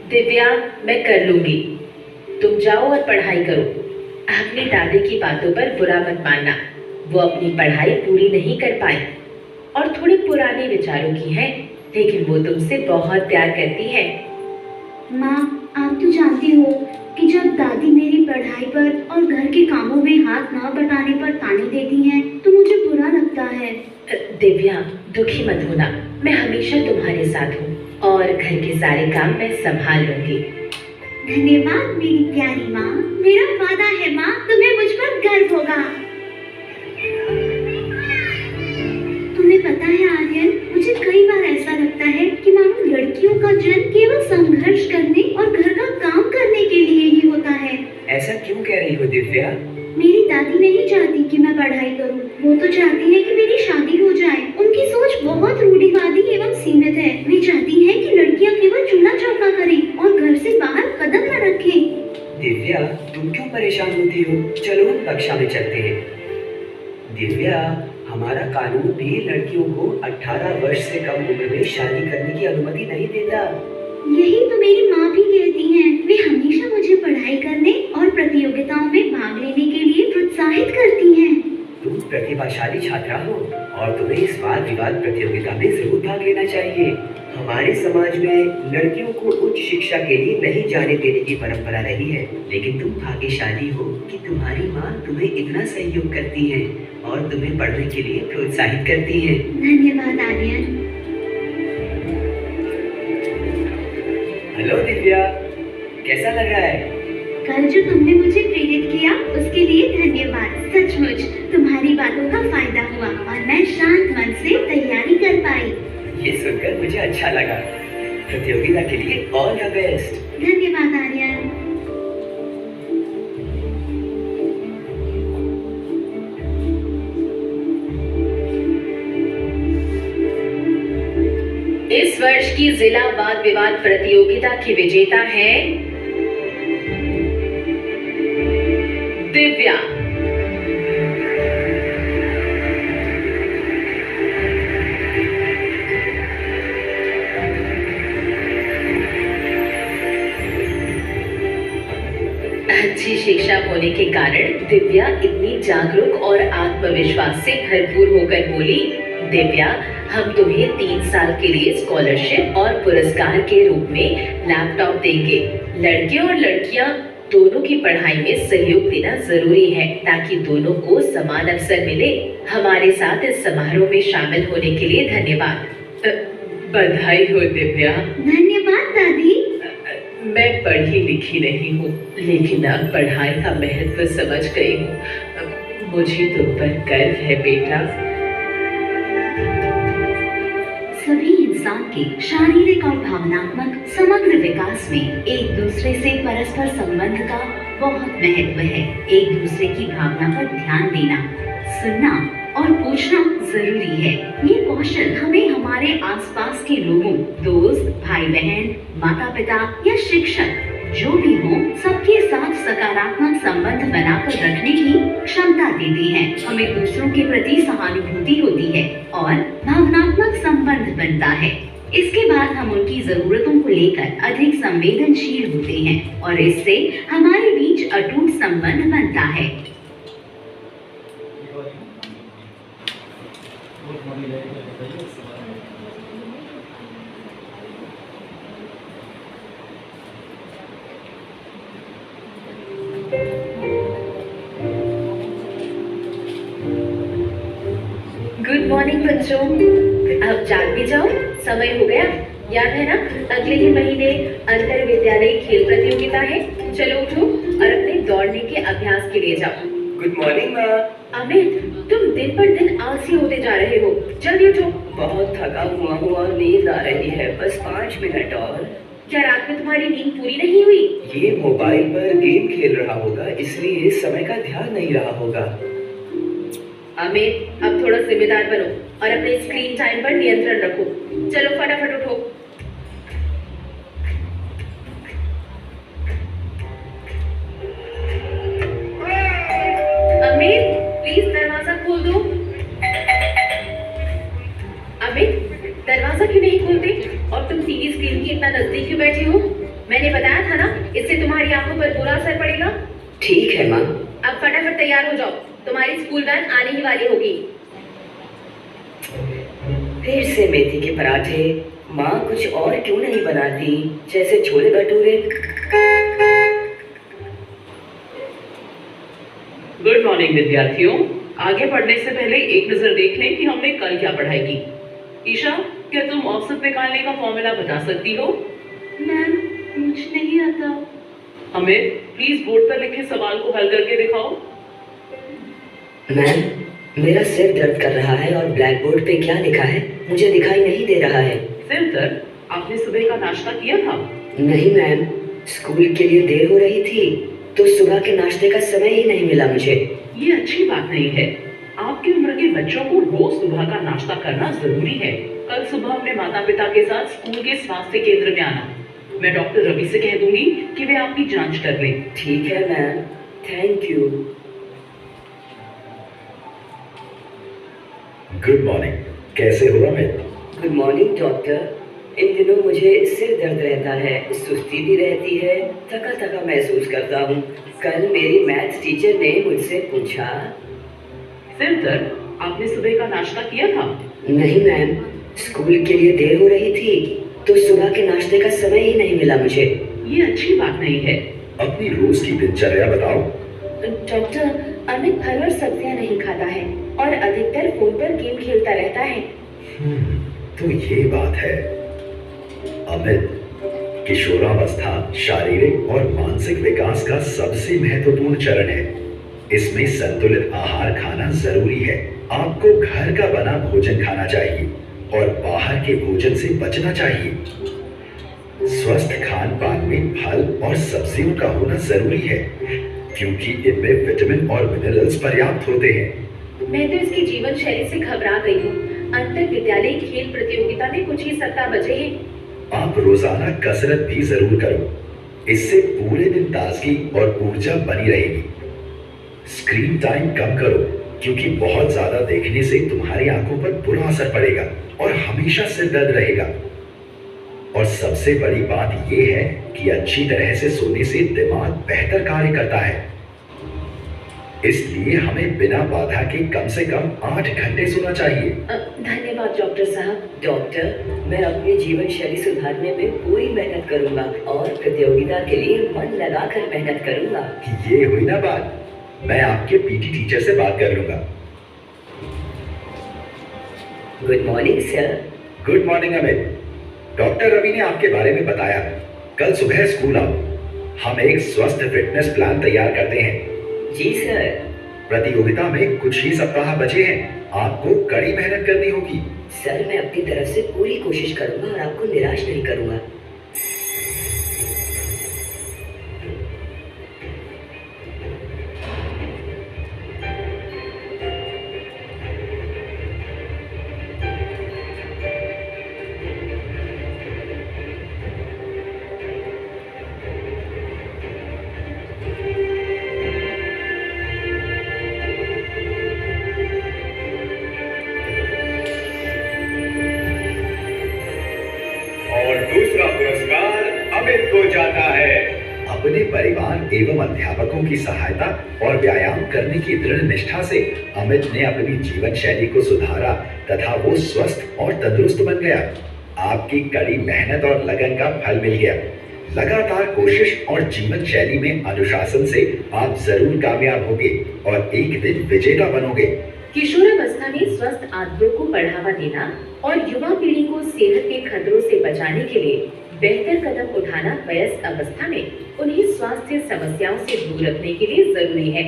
दिव्या, मैं कर लूंगी, तुम जाओ और पढ़ाई करो। अपनी दादी की बातों पर बुरा मत मानना, वो अपनी पढ़ाई पूरी नहीं कर पाई और थोड़े पुराने विचारों की है, लेकिन वो तुमसे बहुत प्यार करती है। माँ, आप तो जानती हो कि जब दादी मेरी पढ़ाई पर और घर के कामों में हाथ न बटाने पर ताने देती हैं, तो मुझे बुरा लगता है। दिव्या, दुखी मत होना, मैं हमेशा तुम्हारे साथ हूँ और घर के सारे काम मैं संभाल लूंगी। धन्यवाद मेरी प्यारी माँ। मेरा वादा है माँ, तुम्हें मुझ पर गर्व होगा। तुम्हें पता है आर्यन, मुझे कई बार ऐसा लगता है कि मानो लड़कियों का जन्म केवल संघर्ष करने और घर का काम करने के लिए ही होता है। ऐसा क्यों कह रही हो दिव्या? मेरी दादी नहीं चाहती कि मैं पढ़ाई करूं, वो तो चाहती है कि मेरी शादी हो जाए। उनकी सोच बहुत रूढ़िवादी एवं सीमित है। वे चाहती है कि लड़कियां केवल चूल्हा चौका करें और घर से बाहर कदम न रखें। दिव्या, तुम क्यों परेशान होती हो? चलो हम कक्षा में चलते हैं। दिव्या, हमारा कानून भी लड़कियों को 18 वर्ष से कम उम्र में शादी करने की अनुमति नहीं देता। यही तो मेरी माँ भी कहती हैं। वे हमेशा मुझे पढ़ाई करने और प्रतियोगिताओं में भाग लेने के लिए प्रोत्साहित करती हैं। तुम प्रतिभाशाली छात्रा हो और तुम्हें इस वाद विवाद प्रतियोगिता में जरूर भाग लेना चाहिए। हमारे समाज में लड़कियों को उच्च शिक्षा के लिए नहीं जाने देने की परंपरा रही है, लेकिन तुम भाग्यशाली हो कि तुम्हारी माँ तुम्हें इतना सहयोग करती है और तुम्हें पढ़ने के लिए प्रोत्साहित करती है। धन्यवाद आर्यन। हेलो दिव्या, कैसा लग रहा है? कल जो तुमने मुझे प्रेरित किया उसके लिए धन्यवाद। सचमुच तुम्हारी बातों का फायदा हुआ और मैं शांत मन से तैयारी कर पाई। ये सुनकर मुझे अच्छा लगा। प्रतियोगिता के लिए ऑल द बेस्ट। धन्यवाद आर्यन। इस वर्ष की जिला वाद विवाद प्रतियोगिता की विजेता है दिव्या। अच्छी शिक्षा होने के कारण दिव्या इतनी जागरूक और आत्मविश्वास से भरपूर होकर बोली, दिव्या, हम तुम्हें 3 साल के लिए स्कॉलरशिप और पुरस्कार के रूप में लैपटॉप देंगे। लड़के और लड़कियां दोनों की पढ़ाई में सहयोग देना जरूरी है ताकि दोनों को समान अवसर मिले। हमारे साथ इस समारोह में शामिल होने के लिए धन्यवाद। बधाई हो दिव्या। धन्यवाद दादी। मैं पढ़ी लिखी नहीं हूँ, लेकिन अब पढ़ाई का महत्व समझ गई हूँ। मुझे तुम पर गर्व है बेटा। सभी इंसान के शारीरिक और भावनात्मक समग्र विकास में एक दूसरे से परस्पर संबंध का बहुत महत्व है। एक दूसरे की भावना पर ध्यान देना, सुनना और पूछना जरूरी है। ये कौशल हमें हमारे आसपास के लोगों, दोस्त, भाई बहन, माता पिता या शिक्षक जो भी हो, सबके साथ सकारात्मक संबंध बनाकर रखने की क्षमता देती है। हमें दूसरों के प्रति सहानुभूति होती है और भावनात्मक संबंध बनता है। इसके बाद हम उनकी जरूरतों को लेकर अधिक संवेदनशील होते हैं और इससे हमारे बीच अटूट संबंध बनता है। गुड मॉर्निंग बच्चों, अब जाग भी जाओ, समय हो गया। याद है ना, अगले ही महीने अंतर विद्यालय खेल प्रतियोगिता है। चलो उठो और अपने दौड़ने के अभ्यास के लिए जाओ। गुड मॉर्निंग माँ। अमित, तुम दिन पर दिन आलसी होते जा रहे हो, जल्दी उठो। बहुत थका हुआ हूँ और नींद आ रही है, बस 5 मिनट और। क्या रात में तुम्हारी नींद पूरी नहीं हुई? ये मोबाइल पर गेम खेल रहा होगा, इसलिए समय का ध्यान नहीं रहा होगा। अमित, अब थोड़ा जिम्मेदार बनो और अपने स्क्रीन टाइम पर नियंत्रण रखो। चलो फटाफट उठो। अमित, प्लीज दरवाजा खोल दो। अमित, दरवाजा क्यों नहीं खोलते? और तुम टीवी स्क्रीन के इतना नजदीक क्यों बैठे हो? मैंने बताया था ना, इससे तुम्हारी आंखों पर बुरा असर पड़ेगा। ठीक है माँ। अब फटाफट तैयार हो जाओ, तुम्हारी स्कूल वैन आने ही वाली होगी। फिर से मेथी के पराठे। माँ कुछ और क्यों नहीं बनाती, जैसे छोले भटूरे? गुड मॉर्निंग विद्यार्थियों, आगे बढ़ने से पहले एक नजर देख लें कि हमने कल क्या पढ़ाई की। ईशा, क्या तुम औसत निकालने का फॉर्मूला बता सकती हो? मैम, मुझे नहीं आता। अमित, प्लीज बोर्ड पर लिखे सवाल को हल करके दिखाओ। मैम, मेरा सिर दर्द कर रहा है और ब्लैक बोर्ड पे क्या लिखा है मुझे दिखाई नहीं दे रहा है। सिर दर्द? आपने सुबह का नाश्ता किया था? नहीं मैम, स्कूल के लिए देर हो रही थी तो सुबह के नाश्ते का समय ही नहीं मिला मुझे। ये अच्छी बात नहीं है। आपकी उम्र के बच्चों को रोज सुबह का नाश्ता करना जरूरी है। कल सुबह अपने माता पिता के साथ स्कूल के स्वास्थ्य केंद्र में आना। मैं डॉक्टर रवि से कह दूंगी कि वे आपकी जांच कर लें। ठीक है ma'am, thank you. Good morning, कैसे हो अमित? Good morning doctor. इन दिनों मुझे सिर दर्द रहता है, सुस्ती भी रहती है, थका थका महसूस करता हूँ। कल मेरी मैथ्स टीचर ने मुझसे पूछा। सिर दर्द? आपने सुबह का नाश्ता किया था? नहीं मैम, स्कूल के लिए देर हो रही थी तो सुबह के नाश्ते का समय ही नहीं मिला मुझे। ये अच्छी बात नहीं है। अपनी रोज की दिनचर्या बताओ। डॉक्टर, अमित फल और सब्जियां नहीं खाता है और अधिकतर फोन पर गेम खेलता रहता है। तो ये बात है। अमित, किशोरावस्था शारीरिक और मानसिक विकास का सबसे महत्वपूर्ण चरण है। इसमें संतुलित आहार खाना जरूरी है। आपको घर का बना भोजन खाना चाहिए और बाहर के भोजन से बचना चाहिए। स्वस्थ खान पान में फल और सब्जियों का होना जरूरी है क्योंकि इनमें विटामिन और मिनरल्स पर्याप्त होते हैं। मैं तो इसकी जीवन शैली से घबरा गई हूँ। अंतर विद्यालय खेल प्रतियोगिता में कुछ ही सप्ताह बचे हैं। आप रोजाना कसरत भी जरूर करो, इससे पूरे दिन ताजगी और ऊर्जा बनी रहेगी। स्क्रीन टाइम कम करो क्योंकि बहुत ज्यादा देखने से तुम्हारी आंखों पर बुरा असर पड़ेगा और हमेशा सिर दर्द रहेगा। और सबसे बड़ी बात यह है कि अच्छी तरह से सोने से दिमाग बेहतर कार्य करता है। इसलिए हमें बिना बाधा के कम से कम 8 घंटे सोना चाहिए। धन्यवाद डॉक्टर साहब। डॉक्टर, मैं अपनी जीवन शैली सुधारने में पूरी मेहनत करूंगा और प्रतियोगिता के लिए मन लगाकर मेहनत करूंगा। ये हुई ना बात, मैं आपके पीटी टीचर से बात कर लूंगा। Good morning sir. Good morning Amit. Doctor Ravi ने आपके बारे में बताया। कल सुबह स्कूल आओ। हम एक स्वस्थ फिटनेस प्लान तैयार करते हैं। जी सर। प्रतियोगिता में कुछ ही सप्ताह बचे हैं। आपको कड़ी मेहनत करनी होगी। सर मैं अपनी तरफ से पूरी कोशिश करूंगा और आपको निराश नहीं करूंगा। और दूसरा पुरस्कार अमित को जाता है। अपने परिवार एवं अध्यापकों की सहायता और व्यायाम करने की दृढ़ निष्ठा से अमित ने अपनी जीवन शैली को सुधारा तथा वो स्वस्थ और तंदुरुस्त बन गया। आपकी कड़ी मेहनत और लगन का फल मिल गया। लगातार कोशिश और जीवन शैली में अनुशासन से आप जरूर कामयाब होंगे और एक दिन विजेता बनोगे। किशोरावस्था में स्वस्थ आदतों को बढ़ावा देना और युवा पीढ़ी को सेहत के खतरों से बचाने के लिए बेहतर कदम उठाना वयस्क अवस्था में उन्हें स्वास्थ्य समस्याओं से दूर रखने के लिए जरूरी है।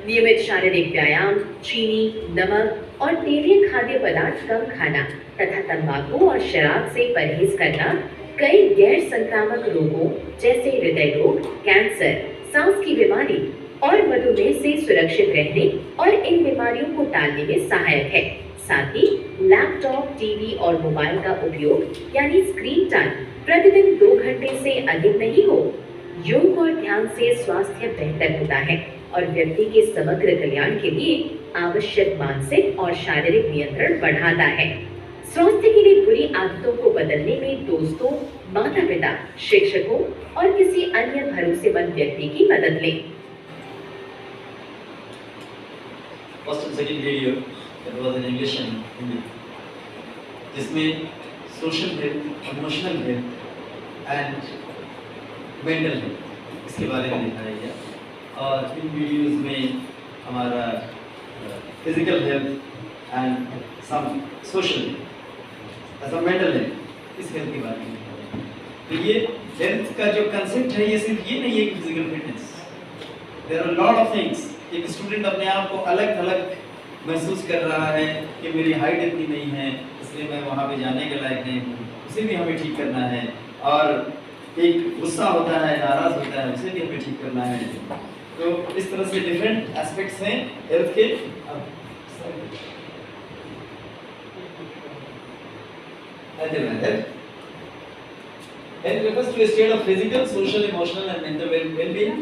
नियमित शारीरिक व्यायाम, चीनी, नमक और तेलीय खाद्य पदार्थ कम खाना तथा तंबाकू और शराब से परहेज करना कई गैर संक्रामक रोगों जैसे हृदय रोग, कैंसर, सांस की बीमारी और मधुमेह से सुरक्षित रहने और इन बीमारियों को टालने में सहायक है। साथ ही लैपटॉप, टीवी और मोबाइल का उपयोग यानी स्क्रीन टाइम प्रतिदिन 2 घंटे से अधिक नहीं हो। योग और ध्यान से स्वास्थ्य बेहतर होता है और व्यक्ति के समग्र कल्याण के लिए आवश्यक मानसिक और शारीरिक नियंत्रण बढ़ाता है। स्वास्थ्य के लिए बुरी आदतों को बदलने में दोस्तों, माता-पिता, शिक्षकों और किसी अन्य भरोसेमंद व्यक्ति की मदद लें। First and second video that was in English and Hindi, जिसमें social health, emotional health and mental health इसके बारे में दिखाया गया। और इन वीडियोस में हमारा physical health and some social ऐसा मेंटल हेल्थ, इस हेल्थ के बारे में दिखाया गया। तो ये हेल्थ का जो कंसेप्ट है ये सिर्फ ये नहीं है कि physical fitness, there are lot of things. एक स्टूडेंट अपने आप को अलग थलग महसूस कर रहा है कि मेरी हाइट इतनी नहीं है इसलिए मैं वहाँ पे जाने के लायक नहीं हूँ, उसे भी हमें ठीक करना है। और एक गुस्सा होता है, नाराज होता है, उसे भी हमें ठीक करना है। तो इस तरह से डिफरेंट एस्पेक्ट्स हैं हेल्थ के। Health refers to a state of physical, social, emotional and mental well-being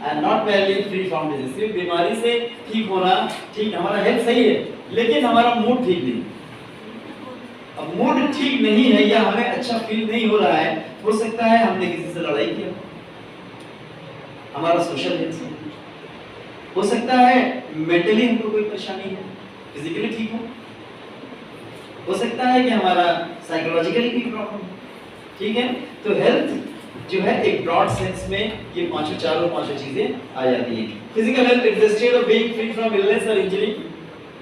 and not merely free from disease। सिर्फ बीमारी से ठीक होना, ठीक हमारा हेल्थ सही है लेकिन हमारा मूड ठीक नहीं। अब मूड ठीक नहीं है या हमें अच्छा फील नहीं हो रहा है, हो सकता है हमने किसी से लड़ाई किया, हमारा सोशल हेल्थ हो सकता है मेंटली हमको कोई परेशानी है, फिजिकली ठीक हो सकता है कि हमारा साइकोलॉजिकली भी प्रॉब्लम है। ठीक है, तो हेल्थ जो है एक ब्रॉड सेंस में ये पांचों चीजें आ जाती हैं। Physical health is the state of being free from illness और इंजरी।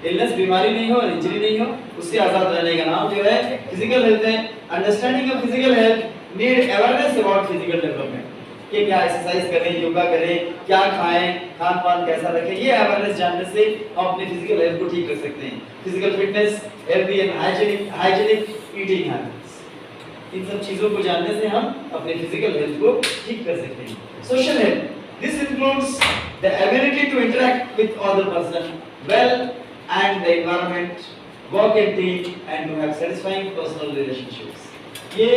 इलनेस बीमारी नहीं हो और इंजरी नहीं हो, उससे आजाद रहने का नाम जो है फिजिकल हेल्थ है। Understanding of physical health need awareness about physical development, कि क्या एक्सरसाइज करें, योगा करें, क्या खाएं, खान पान कैसा रखें, ये अवेयरनेस जानने से हम अपने फिजिकल हेल्थ को ठीक कर सकते हैं। Physical fitness, healthy and hygienic eating habits, इन सब चीजों को जानने से हम अपने फिजिकल हेल्थ को ठीक कर सकते हैं। Social health, this includes the ability to interact with other person well and the environment, work in team and to have satisfying personal relationships. ये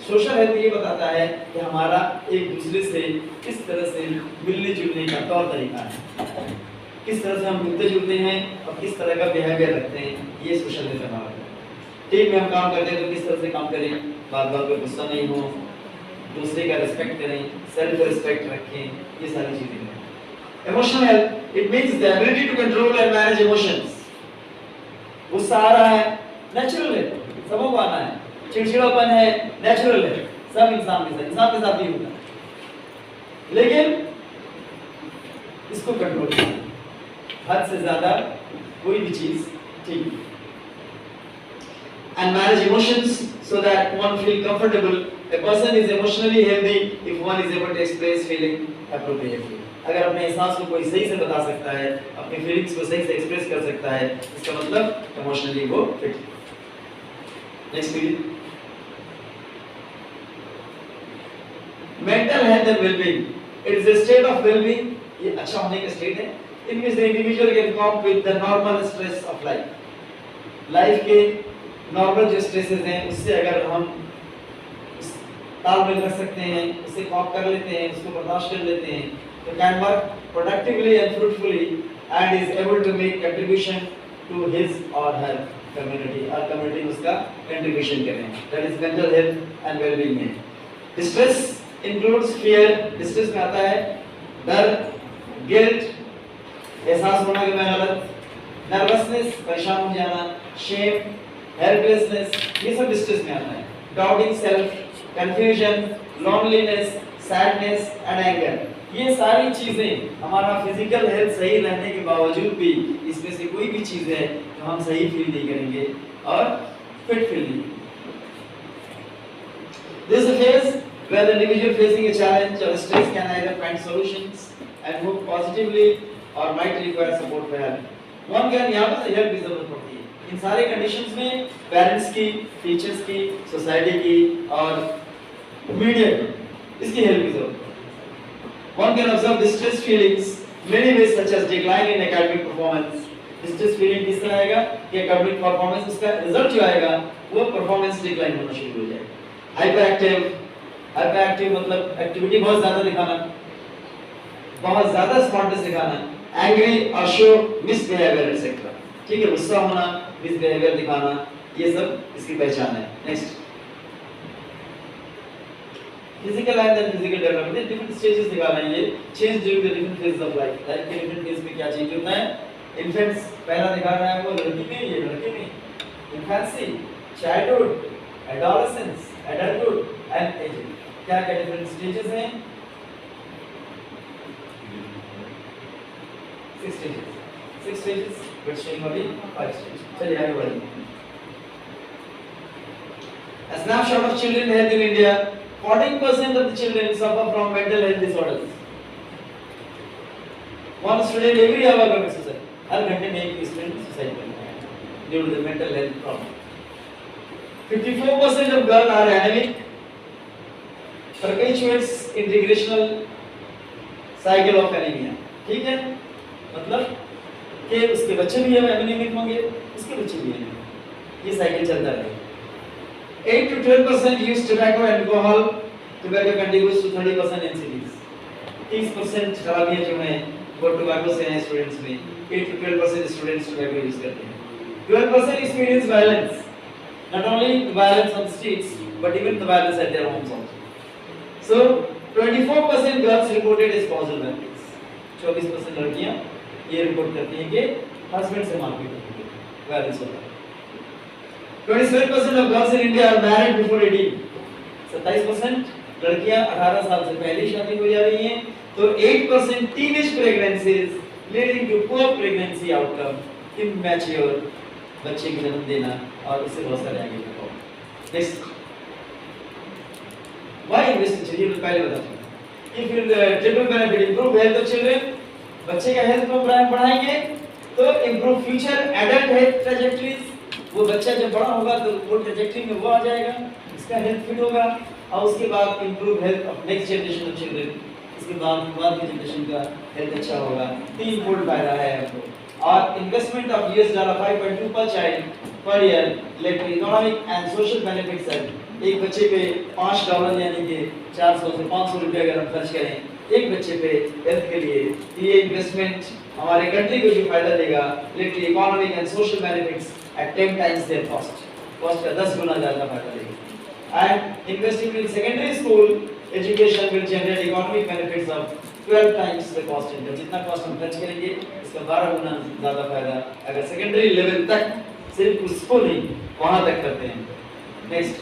सोशल हेल्थ ये बताता है कि हमारा एक दूसरे से किस तरह से मिलने जुलने का तौर तरीका है, किस तरह से हम मिलते जुलते हैं और किस तरह का बिहेवियर रखते हैं, ये सोशल हेल्थ का है। टीम में हम काम करते हैं तो किस तरह से काम करें, बात बात पर गुस्सा नहीं हो, दूसरे का रिस्पेक्ट करें, सेल्फ रिस्पेक्ट रखें, ये सारी चीजें हैं। Emotional health, it means the ability to control and manage emotions. गुस्सा आ रहा है, नेचुरल है, सबको आना है। चिड़चिड़ापन है, नेचुरल है, सब इंसान के साथ भी होता है, लेकिन इसको कंट्रोल करना, हद से ज्यादा कोई भी चीज ठीक नहीं। And manage emotions so that one feel comfortable A person is emotionally healthy if one is able to express feeling appropriately. अगर अपने एहसास को कोई सही से बता सकता है, अपनी फीलिंग्स को सही से एक्सप्रेस कर सकता है, इसका मतलब इमोशनली वो फिट है। Next period, mental health and wellbeing, it is a state of wellbeing, ये अच्छा होने का स्टेट है in which the individual can cope with the normal stress of life के नॉर्मल जो स्ट्रेसेस हैं उससे अगर हम तालमेल रख सकते हैं, उससे कॉप कर लेते हैं, उसको बर्दाश्त कर लेते हैं, तो can work productively and fruitfully and is able to make contribution to his or her community, और कम्युनिटी में उसका कंट्रीब्यूशन करें। That is mental health and wellbeing में। डिस्ट्रेस इंक्लूड्स फियर, डिस्ट्रेस में आता है डर, गिल्ट, एहसास होना कि मैं गलत, नर्वसनेस, परेशान हो जाना, शेम, हेल्पलेसनेस, ये सब डिस्ट्रेस में आता है। Doubting self, confusion, loneliness, sadness and anger, ये सारी चीजें हमारा फिजिकल हेल्थ सही रहने के बावजूद भी इसमें से कोई भी चीज है तो हम सही फील नहीं करेंगे और फिट फील नहीं। This is a phase where the individual facing a challenge or stress can either find solutions and move positively or might require support for help. One can यहाँ पर हेल्प की जरूरत पड़ती है। इन सारे कंडीशंस में पेरेंट्स की, टीचर्स की, सोसाइटी की और मीडिया की, इसकी हेल्प की जरूरत है। One can observe distress feelings many ways such as decline in academic performance. Distress feeling किस तरह आएगा कि academic performance उसका रिजल्ट जो आएगा वो performance decline होना शुरू हो जाएगा। hyperactive मतलब एक्टिविटी बहुत ज़्यादा दिखाना, बहुत ज़्यादा स्मार्टनेस दिखाना, angry or show misbehavior etc. ठीक है, गुस्सा होना, misbehavior दिखाना, ये सब इसकी पहचान है। Next, physical and physical development, different stages दिखा रहे हैं ये, change during the different phases of life. Life के डिफरेंट फेज में क्या चेंज होता है। इन्फेंट्स पहला दिखा रहा है वो लड़की में, ये लड़के में। Infancy, childhood, adolescence, adulthood and ageing, क्या क्या डिफरेंट स्टेजेस हैं? 6 स्टेजेस, बट शेम अभी 5 स्टेज। चलिए आगे बढ़िए। A snapshot of children health in India. 14% of the children suffer from mental health disorders. One student every hour का suicide, हर घंटे में एक स्टूडेंट सुसाइड करता है due to the mental health problem. 54% of girls are anemic, perpetuates integrational cycle of anemia. ठीक है, मतलब कि उसके बच्चे भी एनीमिक होंगे, उसके बच्चे भी हैं, ये साइकिल चलता रहेगा। 8 to 12% use tobacco and alcohol. Tobacco contributes to 30% NCDs. 30% खराबियां जो हैं वो टोबैको से हैं स्टूडेंट्स में। 8 to 12% स्टूडेंट्स टोबैको यूज करते हैं। 12% experience violence, not only violence on the streets but even the violence at their homes also. So 24% girls reported as spousal violence. 24% लड़कियां ये रिपोर्ट करती हैं कि हस्बैंड से मारपीट होती है, वायलेंस होता है। 27% of girls in India are married before 18. 27% लड़कियां 18 साल से पहले शादी हो जा रही हैं। तो 8% teenage pregnancies leading to poor pregnancy outcome, immature बच्चे की जन्म देना और उससे बहुत सारे आगे problem. Next, why invest in children? पहले बता दूं। If you triple benefit, improve health of children, बच्चे का हेल्थ को बढ़ाएंगे तो improve future adult health trajectories, वो बच्चा जब बड़ा होगा तो वो ट्रैजेक्टरी में वो आ जाएगा, इसका हेल्थ फिट होगा, और उसके बाद improve health of next generation of children, इसके बाद की जनरेशन का हेल्थ अच्छा होगा। 3 फोल्ड फायदा है आपको। और investment of $5.2 per child per year led to economic and social benefits है। एक बच्चे पे $5 यानी कि 400 से 500 रुपये अगर हम खर्च करें एक बच्चे पे हेल्थ के लिए, ये इन्वेस्टमेंट हमारे कंट्री को जो फायदा देगा, led to economic and social benefits at 10 times their cost का 10 गुना ज़्यादा फायदा देगा। And investing in secondary school education will generate economic benefits of 12 times the cost income. जितना कॉस्ट हम खर्च करेंगे इसका 12 गुना ज़्यादा फायदा अगर सेकेंडरी लेवल तक सिर्फ उसको नहीं वहाँ तक करते हैं। Next,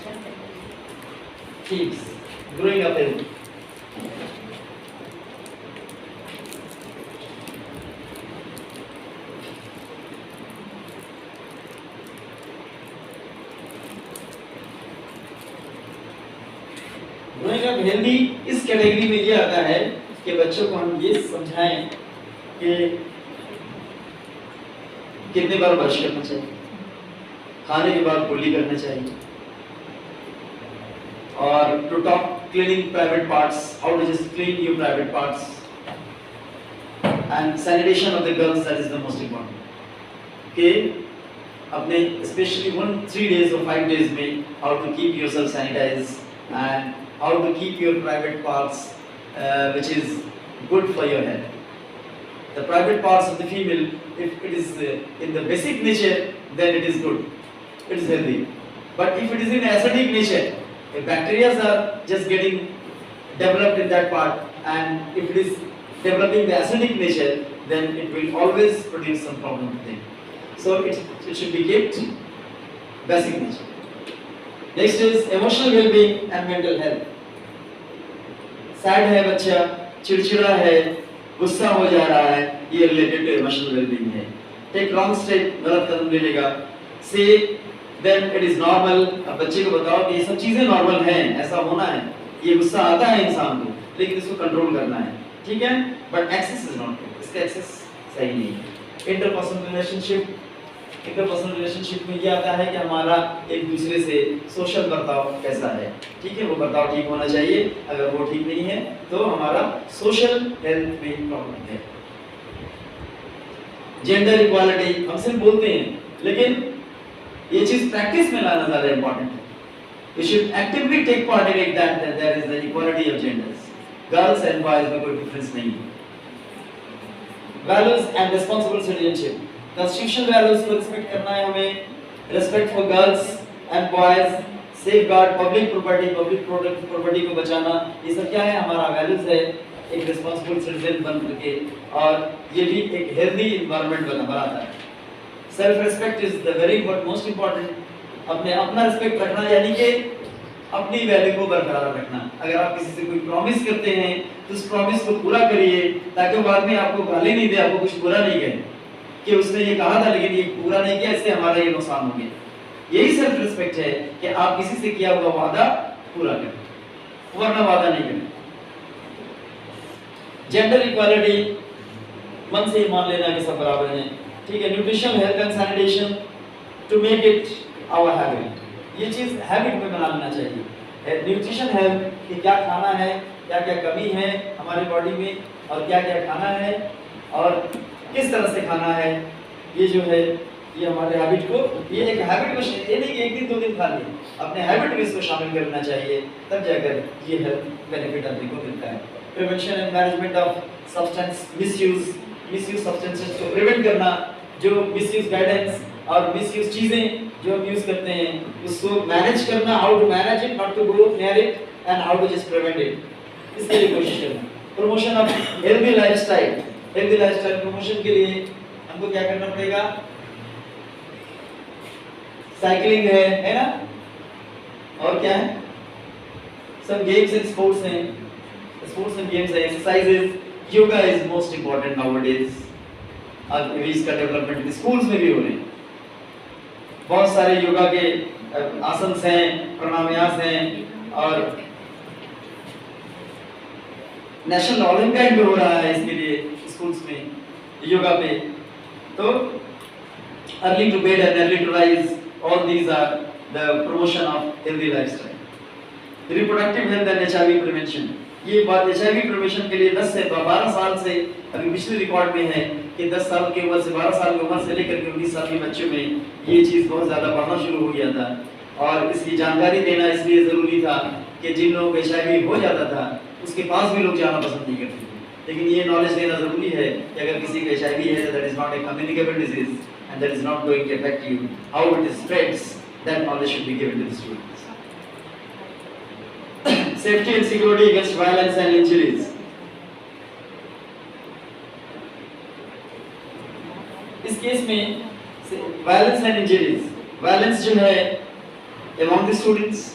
kids growing up healthy. अब हेल्दी इस कैटेगरी में ये आता है कि बच्चों को हम ये समझाएं कि कितने बार ब्रश करना चाहिए, खाने के बाद कुल्ली करना चाहिए, और to talk cleaning private parts, how to just clean your private parts, and sanitation of the girls, that is the most important. कि अपने स्पेशली 3 days or 5 days में how to keep yourself sanitize and how to keep your private parts which is good for your health. The private parts of the female, if it is in the basic nature, then it is good, it is healthy. But if it is in acidic nature, if bacteria are just getting developed in that part, and if it is developing the acidic nature, then it will always produce some problem with it. So it should be kept basic nature. Next is emotional well-being and mental health. Sad है बच्चा, चिड़चिड़ा है, गुस्सा हो जा रहा है, ये रिलेटेड टू इमोशनल वेलबीइंग है। टेक रॉन्ग स्टेप, गलत कदम ले लेगा, से देन इट इज नॉर्मल। अब बच्चे को बताओ कि ये सब चीजें नॉर्मल हैं, ऐसा होना है, ये गुस्सा आता है इंसान को, लेकिन इसको कंट्रोल करना है, ठीक है, but excess is not good, इसका एक्सेस सही नहीं है। इंटरपर्सनल रिलेशनशिप में ये आता है कि हमारा एक दूसरे से सोशल बर्ताव कैसा है, ठीक है, वो बर्ताव ठीक होना चाहिए। अगर वो ठीक नहीं है तो हमारा सोशल हेल्थ में प्रॉब्लम है। जेंडर इक्वालिटी हम सिर्फ बोलते हैं, लेकिन ये चीज प्रैक्टिस में लाना ज्यादा इंपॉर्टेंट है। We should actively take part in that there is the equality of genders, girls and boys में कोई डिफरेंस नहीं है। Values and responsible citizenship, constitutional values को रिस्पेक्ट करना है हमें, respect for girls and boys, safeguard public property को बचाना, ये सब क्या है, हमारा वैल्यूज है, एक रिस्पांसिबल सिटीजन बन करके, और ये भी एक हेल्दी एनवायरनमेंट बनाता है। Self respect is the very most important. अपना रिस्पेक्ट रखना, यानी कि अपनी वैल्यू को बरकरार रखना। अगर आप किसी से कोई प्रॉमिस करते हैं तो उस प्रॉमिस को पूरा करिए, ताकि बाद में आपको गाली नहीं दे, आपको कुछ बुरा नहीं कहे कि उसने ये कहा था लेकिन ये पूरा नहीं किया, इससे हमारा ये नुकसान हो गया। यही सेल्फ रिस्पेक्ट है कि आप किसी से किया हुआ वादा पूरा करें, वरना वादा नहीं करें। जेंडर इक्वालिटी, मन से मान लेना कि सब बराबर हैं, ठीक है। Nutrition, health and sanitation, to make it our habit, ये चीज हैबिट में बना लेना चाहिए। न्यूट्रिशन, हेल्थ कि क्या खाना है, क्या क्या कमी है हमारे बॉडी में, और क्या क्या खाना है और किस तरह से खाना है, ये जो है ये हमारे हैबिट को, ये एक हैबिट को, ये नहीं कि एक दिन 2 दिन खा लिया, अपने हैबिट में इसको शामिल करना चाहिए, तब जाकर ये हेल्थ बेनिफिट आदमी को मिलता है। Prevention and management of substance misuse substances को प्रिवेंट करना, जो मिसयूज गाइडेंस और मिसयूज चीजें जो हम यूज करते हैं उसको मैनेज करना, how to manage it, not to go near it, and how to just prevent it, इसके लिए कोशिश करना। Promotion of healthy lifestyle, healthy lifestyle promotion के लिए हमको क्या करना पड़ेगा, साइकिलिंग है ना, और क्या है, सब गेम्स एंड स्पोर्ट्स हैं, स्पोर्ट्स एंड गेम्स है, exercises, yoga is most important nowadays. अब इसका डेवलपमेंट स्कूल्स में भी हो रहे हैं, बहुत सारे योगा के आसन हैं, प्राणायाम हैं, और नेशनल ओलंपियाड भी हो रहा है इसके लिए स्कूल्स में योगा पे। तो early to bed and early to rise, all these are the promotion of healthy lifestyle. Reproductive health and HIV prevention, ये बात HIV prevention के लिए 10 से 12 साल से, अभी पिछले रिकॉर्ड में है कि 10 साल की उम्र से 12 साल की उम्र से लेकर के 19 साल के बच्चों में ये चीज़ बहुत ज़्यादा बढ़ना शुरू हो गया था, और इसकी जानकारी देना इसलिए ज़रूरी था कि जिन लोगों को HIV हो जाता था उसके पास भी लोग जाना पसंद नहीं करते थे, लेकिन ये नॉलेज देना ज़रूरी है कि अगर किसी को HIV है तो that is not a communicable disease and that is not going to affect you. How it spreads, that knowledge should be given to the students. Safety and security against violence and injuries. इस केस में violence and injuries, violence जो है among the students,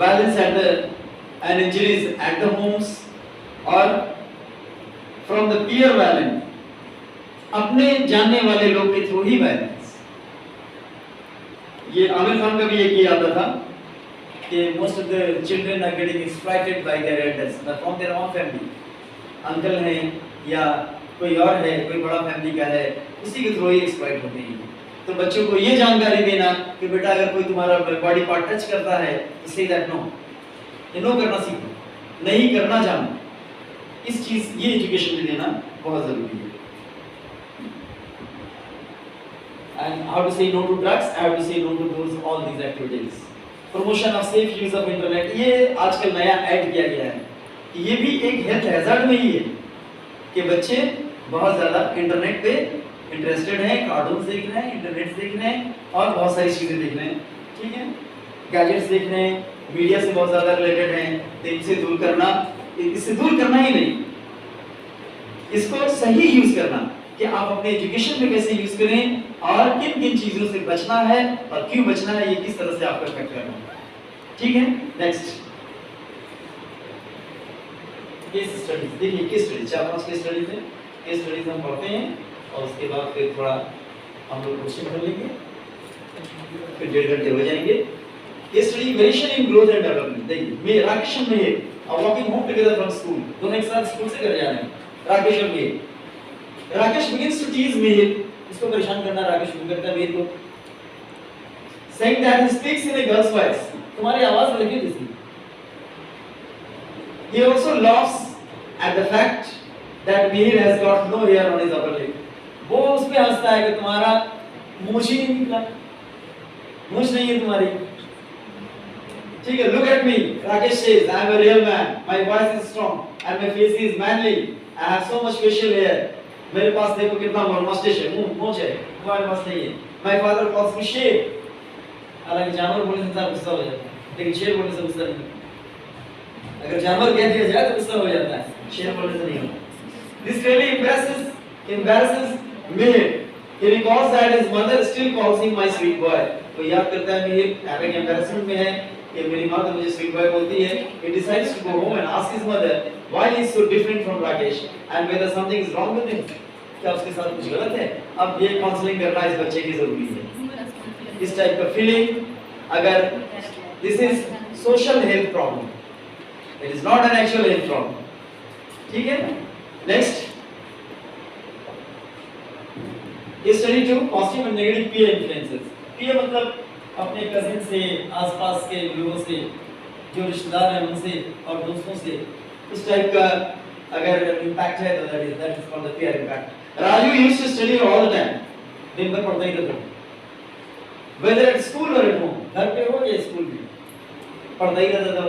violence at the and injuries at the homes, or from the peer violence, अपने जानने वाले लोग के थ्रू ही वायलेंस। ये आमिर खान का भी एक ही आता था कि most of the children are getting exploited by their elders, from their own family. Uncle हैं या कोई और है, कोई बड़ा फैमिली का है, उसी के थ्रू ही एक्सप्लॉइट होते हैं। तो बच्चों को ये जानकारी देना कि बेटा अगर कोई तुम्हारा बॉडी पार्ट टच करता है तो से दैट नो, ये नो करना सीखो, नहीं करना जानो। इस चीज ये एजुकेशन में देना बहुत जरूरी है। And how to say no to drugs, how to say no to those all these activities. Promotion of safe use of internet, ये आजकल नया ऐड किया गया है कि ये भी एक हेल्थ हैजर्ड में ही है कि बच्चे बहुत ज़्यादा इंटरनेट पे इंटरेस्टेड हैं, कार्टून देख रहे हैं, इंटरनेट देख रहे हैं और बहुत सारी चीज़ें देख रहे हैं, ठीक है, गैजेट्स देख रहे हैं, मीडिया से बहुत ज़्यादा रिलेटेड हैं। तो इससे दूर करना ही नहीं, इसको सही यूज़ करना कि आप अपने एजुकेशन में कैसे यूज़ करें और किन किन चीज़ों से बचना है और क्यों बचना है, ये किस तरह से आपको इफेक्ट करना है, ठीक है। नेक्स्ट केस स्टडीज, देखिए केस स्टडी 4-5 केस स्टडीज हैं, केस स्टडीज हम पढ़ते हैं और उसके बाद फिर थोड़ा हम लोग क्वेश्चन कर लेंगे, फिर 1.5 घंटे हो जाएंगे। Case study variation in growth and development. देखिए मैं राकेश और Mihir are walking home together from school, दोनों एक साथ स्कूल से घर जा रहे हैं, राकेश और Mihir. Rakesh begins to tease Mihir, इसको परेशान करना राकेश शुरू करता है मिहिर को, saying that he speaks in a girl's voice, तुम्हारी आवाज लड़की जैसी। He also laughs at the fact that Mihir has got no hair on his upper lip. वो उस पे हंसता है कि तुम्हारा मूंछ ही नहीं निकला, मूंछ नहीं है तुम्हारी, ठीक है। Look at me, Rakesh says, I am a real man, my voice is strong and my face is manly, I have so much facial hair. मेरे पास देखो कितना मस्टिश है, मूंछ है, तुम्हारे पास नहीं है। My father calls me शेर, हालांकि जानवर बोलने से इंसान गुस्सा हो जाता है, लेकिन शेर बोलने से गुस्सा नहीं। अगर जानवर कह दिया जाए तो गुस्सा हो जाता है, शेर बोलने से नहीं होता। This really embarrasses Mihir. He recalls that his mother still calls him my sweet boy. तो याद करता है मिहिर, एक embarrassment में है कि मेरी माँ तो मुझे sweet boy बोलती है। He decides to go home and ask his mother why he is so different from Rakesh and whether something is wrong with him. क्या उसके साथ कुछ गलत है? अब ये काउंसलिंग करना इस बच्चे की जरूरी है। इस टाइप का फीलिंग, अगर this is social health problem, it is not an actual health problem, ठीक है। Next study 2 positive and negative peer influences. Peer मतलब अपने कजिन से, आसपास के लोगों से, जो रिश्तेदार हैं उनसे और दोस्तों से, इस टाइप का अगर इम्पैक्ट है तो that is called the peer impact. Raju used to study all the time, दिन भर पढ़ता ही रहता था, whether at school or at home, घर पे हो या स्कूल में पढ़ता ही रहता था।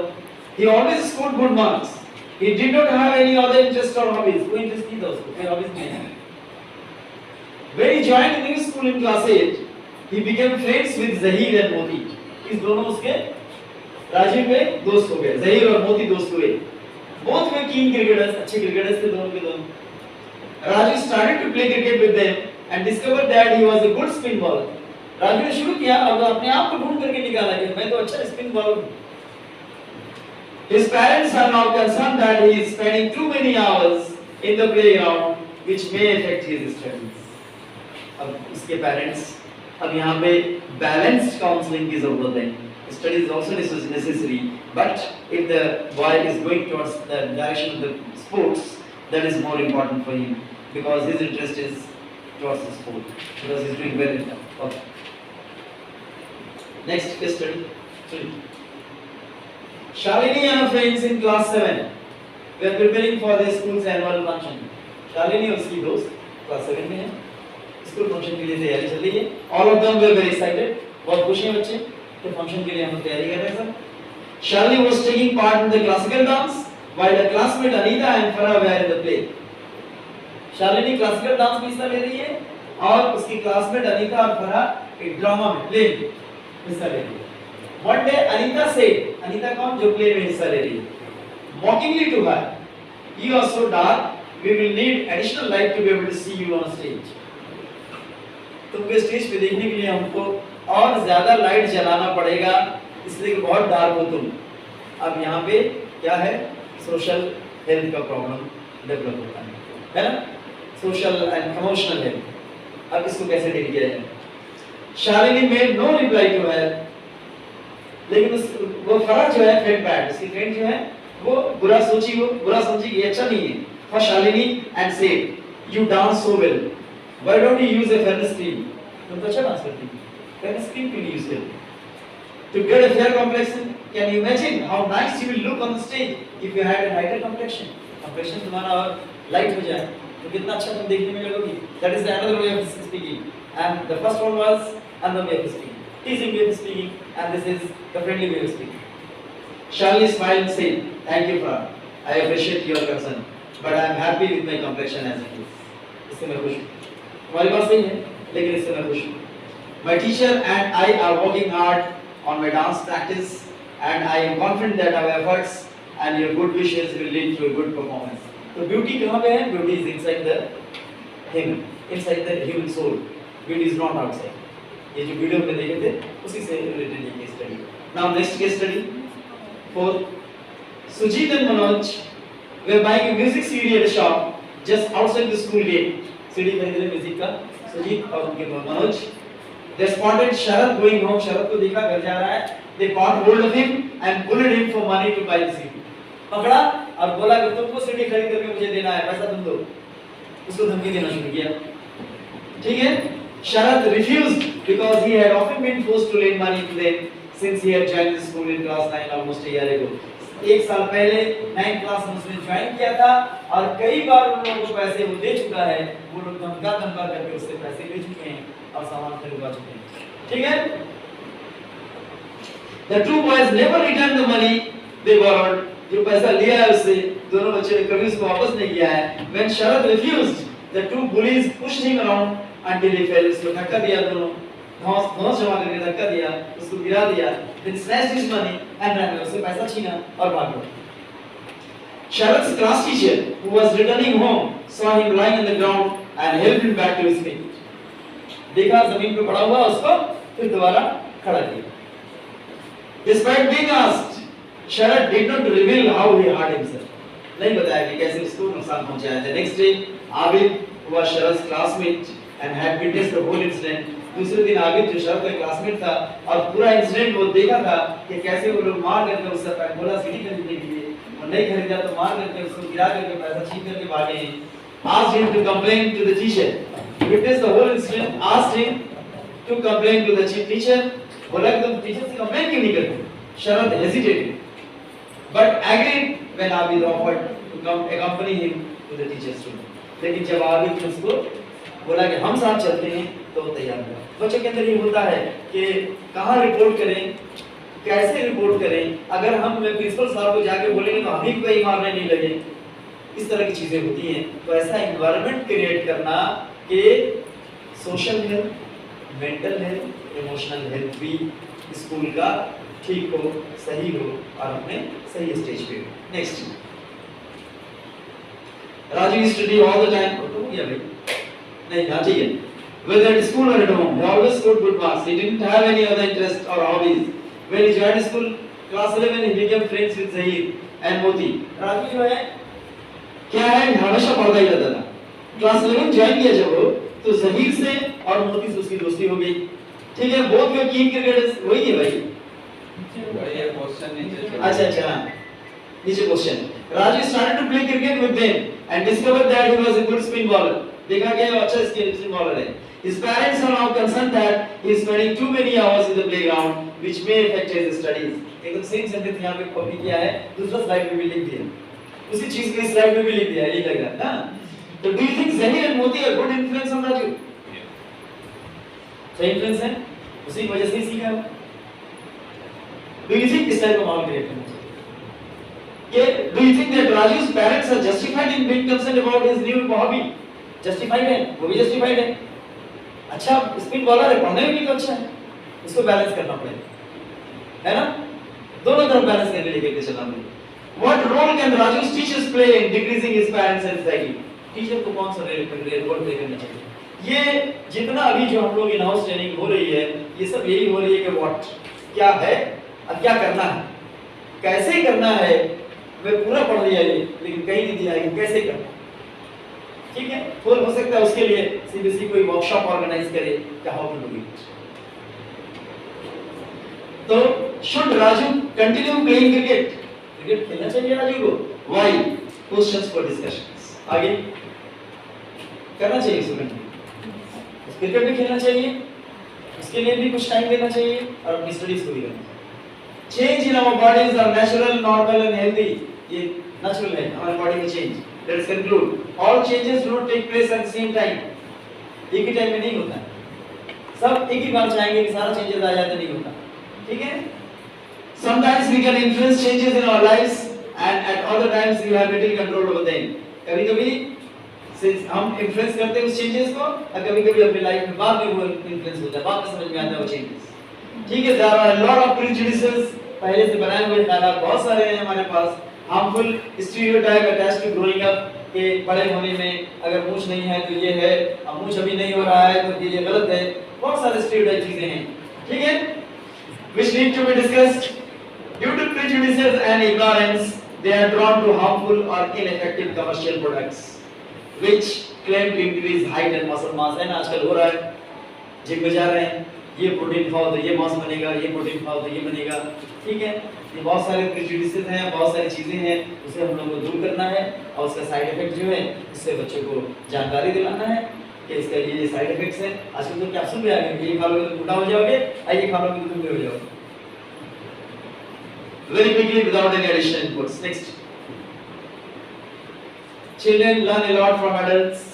He always scored good marks. He did not have any other interest or hobbies. कोई इंटरेस्ट नहीं था उसको, कोई हॉबीज नहीं है। When he joined the new school in class 8, he became friends with Zahir and Moti. इस दोनों उसके राजीव के दोस्त हो गए, Zahir और Moti दोस्त हुए। Both were keen cricketers, अच्छे क्रिकेटर्स थे दोनों के दोनों। Raju started to play cricket with them and discovered that he was a good spin bowler. Raju ने शुरू किया और अपने आप को ढूंढ करके निकाला कि मैं तो अच्छा स्पिन बॉलर हूँ। His parents are now concerned that he is spending too many hours in the playground, which may affect his studies. अब इसके parents अब यहाँ पे balanced counseling की जरूरत है। Study is also necessary, but if the boy is going towards the direction of the sports, that is more important for him because his interest is towards the sport because he is doing well in that. Okay. Next case study 3. Shalini and her friends in class 7 were preparing for their school's annual function. Shalini और उसकी दोस्त class 7 में है, स्कूल फंक्शन के लिए तैयारी चल रही है। All of them were very excited, बहुत खुश हैं बच्चे कि फंक्शन के लिए हम तैयारी कर रहे हैं सब। Shalini was taking part in the classical dance while her classmate Anita and Farah were in the play. Shalini classical dance में हिस्सा ले रही है और उसकी classmate Anita और Farah एक ड्रामा में play में हिस्सा ले रही है। One day Anita said, Anita कौन जो play में हिस्सा ले रही है, mockingly to her, you are so dark, we will need additional light to be able to see you on stage. तुमको स्टेज पे देखने के लिए हमको और ज्यादा लाइट जलाना पड़ेगा, इसलिए कि बहुत डार्क हो तुम। अब यहाँ पे क्या है, सोशल हेल्थ का प्रॉब्लम डेवलप होता है ना, सोशल एंड इमोशनल हेल्थ। अब इसको कैसे डील किया जाए? Shalini made no reply to her, लेकिन वो फर्क जो है फ्रेंड बैड, उसकी फ्रेंड जो है वो बुरा समझी ये अच्छा नहीं है। For Shalini and said, you dance so well. Why don't you use a fairness cream? तुम तो अच्छा डांस करती हो, fairness cream क्यों नहीं यूज करती? To get a fair complexion, can you imagine how nice you will look on the stage if you had a lighter complexion? Complexion तुम्हारा और light हो जाए तो कितना अच्छा तुम देखने में लगोगी. That is the another way of speaking. And the first one was another way of speaking, teasing way of speaking, and this is the friendly way of speaking. Shalini smiled and said, "Thank you, Fran. I appreciate your concern, but I am happy with my complexion as it is." इससे मैं खुश हूँ. हमारी बात सही है, लेकिन इससे मैं खुश हूँ. My teacher and I are working hard on my dance practice, and I am confident that our efforts and your good wishes will lead to a good performance. तो beauty कहाँ पे है? Beauty is inside the human, inside the human soul. Beauty is not outside. ये जो वीडियो में देखे थे, उसी से रिलेटेड ये case study. Now next case study. For Sujit and Manoj were buying a music CD at a shop just outside the school gate. CD खरीद रहे म्यूजिक का सुजीत और उनके Manoj. They spotted Sharat going home. शरद को देखा घर जा रहा है. They caught hold of him and bullied him for money to buy the CD. पकड़ा और बोला कि तुमको CD खरीद करके मुझे देना है, पैसा तुम दो. उसको धमकी देना शुरू किया. ठीक है? Sharat refused because he had often been forced to lend money to them since he had joined the school in class 9 almost a year ago. एक साल पहले 9th क्लास में उसने ज्वाइन किया था और कई बार उन लोगों को पैसे वो दे चुका है. वो लोग धमका करके उससे पैसे ले चुके हैं और सामान खरीदवा चुके हैं. ठीक है? The two boys never returned the money they borrowed. जो पैसा लिया है उससे दोनों बच्चों ने कभी उसको वापस नहीं किया है. When Sharat refused, the two bullies pushed him around until he fell. उसको धक्का दिया दोनों. घोंस जमा करके धक्का दिया, उसको गिरा दिया, then snatched his money and ran away. उससे पैसा छीना और भाग गया. Sharat's class teacher, who was returning home, saw him lying on the ground and helped him back to his feet. देखा जमीन पे पड़ा हुआ उसको, फिर दोबारा खड़ा किया. Despite being asked, Sharat did not reveal how he hurt himself. नहीं बताया कि कैसे उसको नुकसान पहुंचाया. The next day, Abid, who was Sharat's classmate and had witnessed the whole incident, दूसरे दिन आबिद जो शरद का क्लासमेट था और पूरा इंसिडेंट वो देखा था कि कैसे वो लोग मार करके उससे बोला सीडी खरीदने के लिए और नहीं खरीदा तो मार करके उसको गिरा करके पैसा छीन करके भागे हैं. Asked him to complain to the teacher. Witnessed the whole incident. Asked him to complain to the teacher. बोला कि तुम टीचर से कंप्लेन क्यों नहीं करते? शरद hesitated, but agreed when Abid offered to come accompany him to the teacher's room. लेकिन जब आबिद ने उसको बोला कि हम साथ चलते हैं तो तैयार हुआ. बच्चों के अंदर ये होता है कि कहाँ रिपोर्ट करें, कैसे रिपोर्ट करें. अगर हम प्रिंसिपल साहब को जाके बोलेंगे तो हम ही कोई मारने नहीं लगे. इस तरह की चीजें होती हैं. तो ऐसा एनवायरनमेंट क्रिएट करना कि social health, mental health, emotional health भी स्कूल का ठीक हो, सही हो और अपने सही स्टेज पे हो. Next, Raju study all the time. तो हो गया भाई, नहीं हाँ ठीक है. Whether at school or at home, he always scored good marks. He didn't have any other interest or hobbies. When he joined school, class 11, he became friends with Zahir and Moti. Raju जो है क्या है, हमेशा पढ़ता ही रहता था. क्लास 11 ज्वाइन किया जब वो, तो जहीर से और मोती से उसकी दोस्ती हो गई. ठीक है, बोथ वे कीन क्रिकेटर्स. वही है भाई. ये क्वेश्चन नीचे. अच्छा हाँ, नीचे question. Raju started to play cricket with them and discovered that he was a good spin bowler. देखा गया अच्छा स्पिन बॉलर है. His parents are now concerned that he is spending too many hours in the playground, which may affect his studies. एकदम सेम सेंटेंस यहाँ पे कॉपी किया है, दूसरा स्लाइड में भी लिख दिया. उसी चीज को इस स्लाइड में भी लिख दिया है, ये लग रहा है ना. तो do you think Zahir and Moti are good influence on Raju? सही इन्फ्लुएंस है, उसी की वजह से ही सीखा है. Do you think इस टाइप का माहौल क्रिएट करना चाहिए? Do you think that Raju's parents are justified in being concerned about his new hobby? Justified है, वो भी justified है. अच्छा स्पिन बॉलर है, पढ़ने में भी तो अच्छा है. इसको बैलेंस करना पड़ेगा, है ना. दोनों तरफ बैलेंस करके लेके चलना पड़ेगा. What role can Raju's teachers play in decreasing his parents' anxiety? Teacher को कौन सा रोल प्ले करना चाहिए? ये जितना अभी जो हम लोग इन हाउस ट्रेनिंग हो रही है, ये सब यही हो रही है कि व्हाट क्या है और क्या करना है, कैसे करना है. मैं पूरा पढ़ लिया ये, लेकिन कहीं नहीं दिया है कैसे करना. ठीक है, तो हो सकता है उसके लिए सीबीएसई कोई वर्कशॉप ऑर्गेनाइज करे कि हाउ टू डू इट. तो should Raju continue playing cricket? Cricket खेलना चाहिए राजू को? Why? Questions for discussions. आगे करना चाहिए स्टूडेंट को, क्रिकेट भी खेलना चाहिए, उसके लिए भी कुछ टाइम देना चाहिए और अपनी स्टडीज को भी करना चाहिए। Change in our bodies are natural, normal and healthy. ये नेचुरल है हमारी बॉडी में change. Let us conclude all changes do not take place at the same time. एक ही टाइम में नहीं होता है, सब एक ही बार चाहेंगे कि सारा चेंजेस आ जाए तो नहीं होता, ठीक है। Sometimes we can influence changes in our lives and at other times we have little control over them. कभी-कभी हम इन्फ्लुएंस करते हैं उस चेंजेस को और कभी-कभी अपनी लाइफ में बाद में वो इन्फ्लुएंस होता है, बाद में समझ में आता है वो चेंजेस, ठीक है। There are lot of prejudices, पहले से बनाए हुए ख्यालात बहुत सारे हैं हमारे पास। Harmful stereotype attached to growing up, के बड़े होने में अगर मूंछ नहीं है तो ये है, अब मूंछ अभी नहीं हो रहा है तो ये गलत है, बहुत सारे स्टीरियोटाइप चीजें हैं, ठीक है, which need to be discussed. Due to prejudices and ignorance, they are drawn to harmful or ineffective commercial products which claim to increase height and muscle mass. है ना, आजकल हो रहा है, जिम में जा रहे हैं, ये प्रोटीन खाओ तो ये मांस बनेगा, ये प्रोटीन खाओ तो ये बनेगा, ठीक है। ये बहुत सारे प्रेजुडिसेस हैं, बहुत सारी चीजें हैं, उसे हम लोगों को दूर करना है और उसका साइड इफेक्ट जो है इससे बच्चों को जानकारी दिलाना है कि इसका ये साइड इफेक्ट्स हैं। आजकल तो कैप्सूल भी आ गए, ये खा लोगे तो मोटा हो जाओगे, ये खा लोगे तो दुबले हो जाओगे। Very quickly without any additional inputs. Next. Children learn a lot from adults.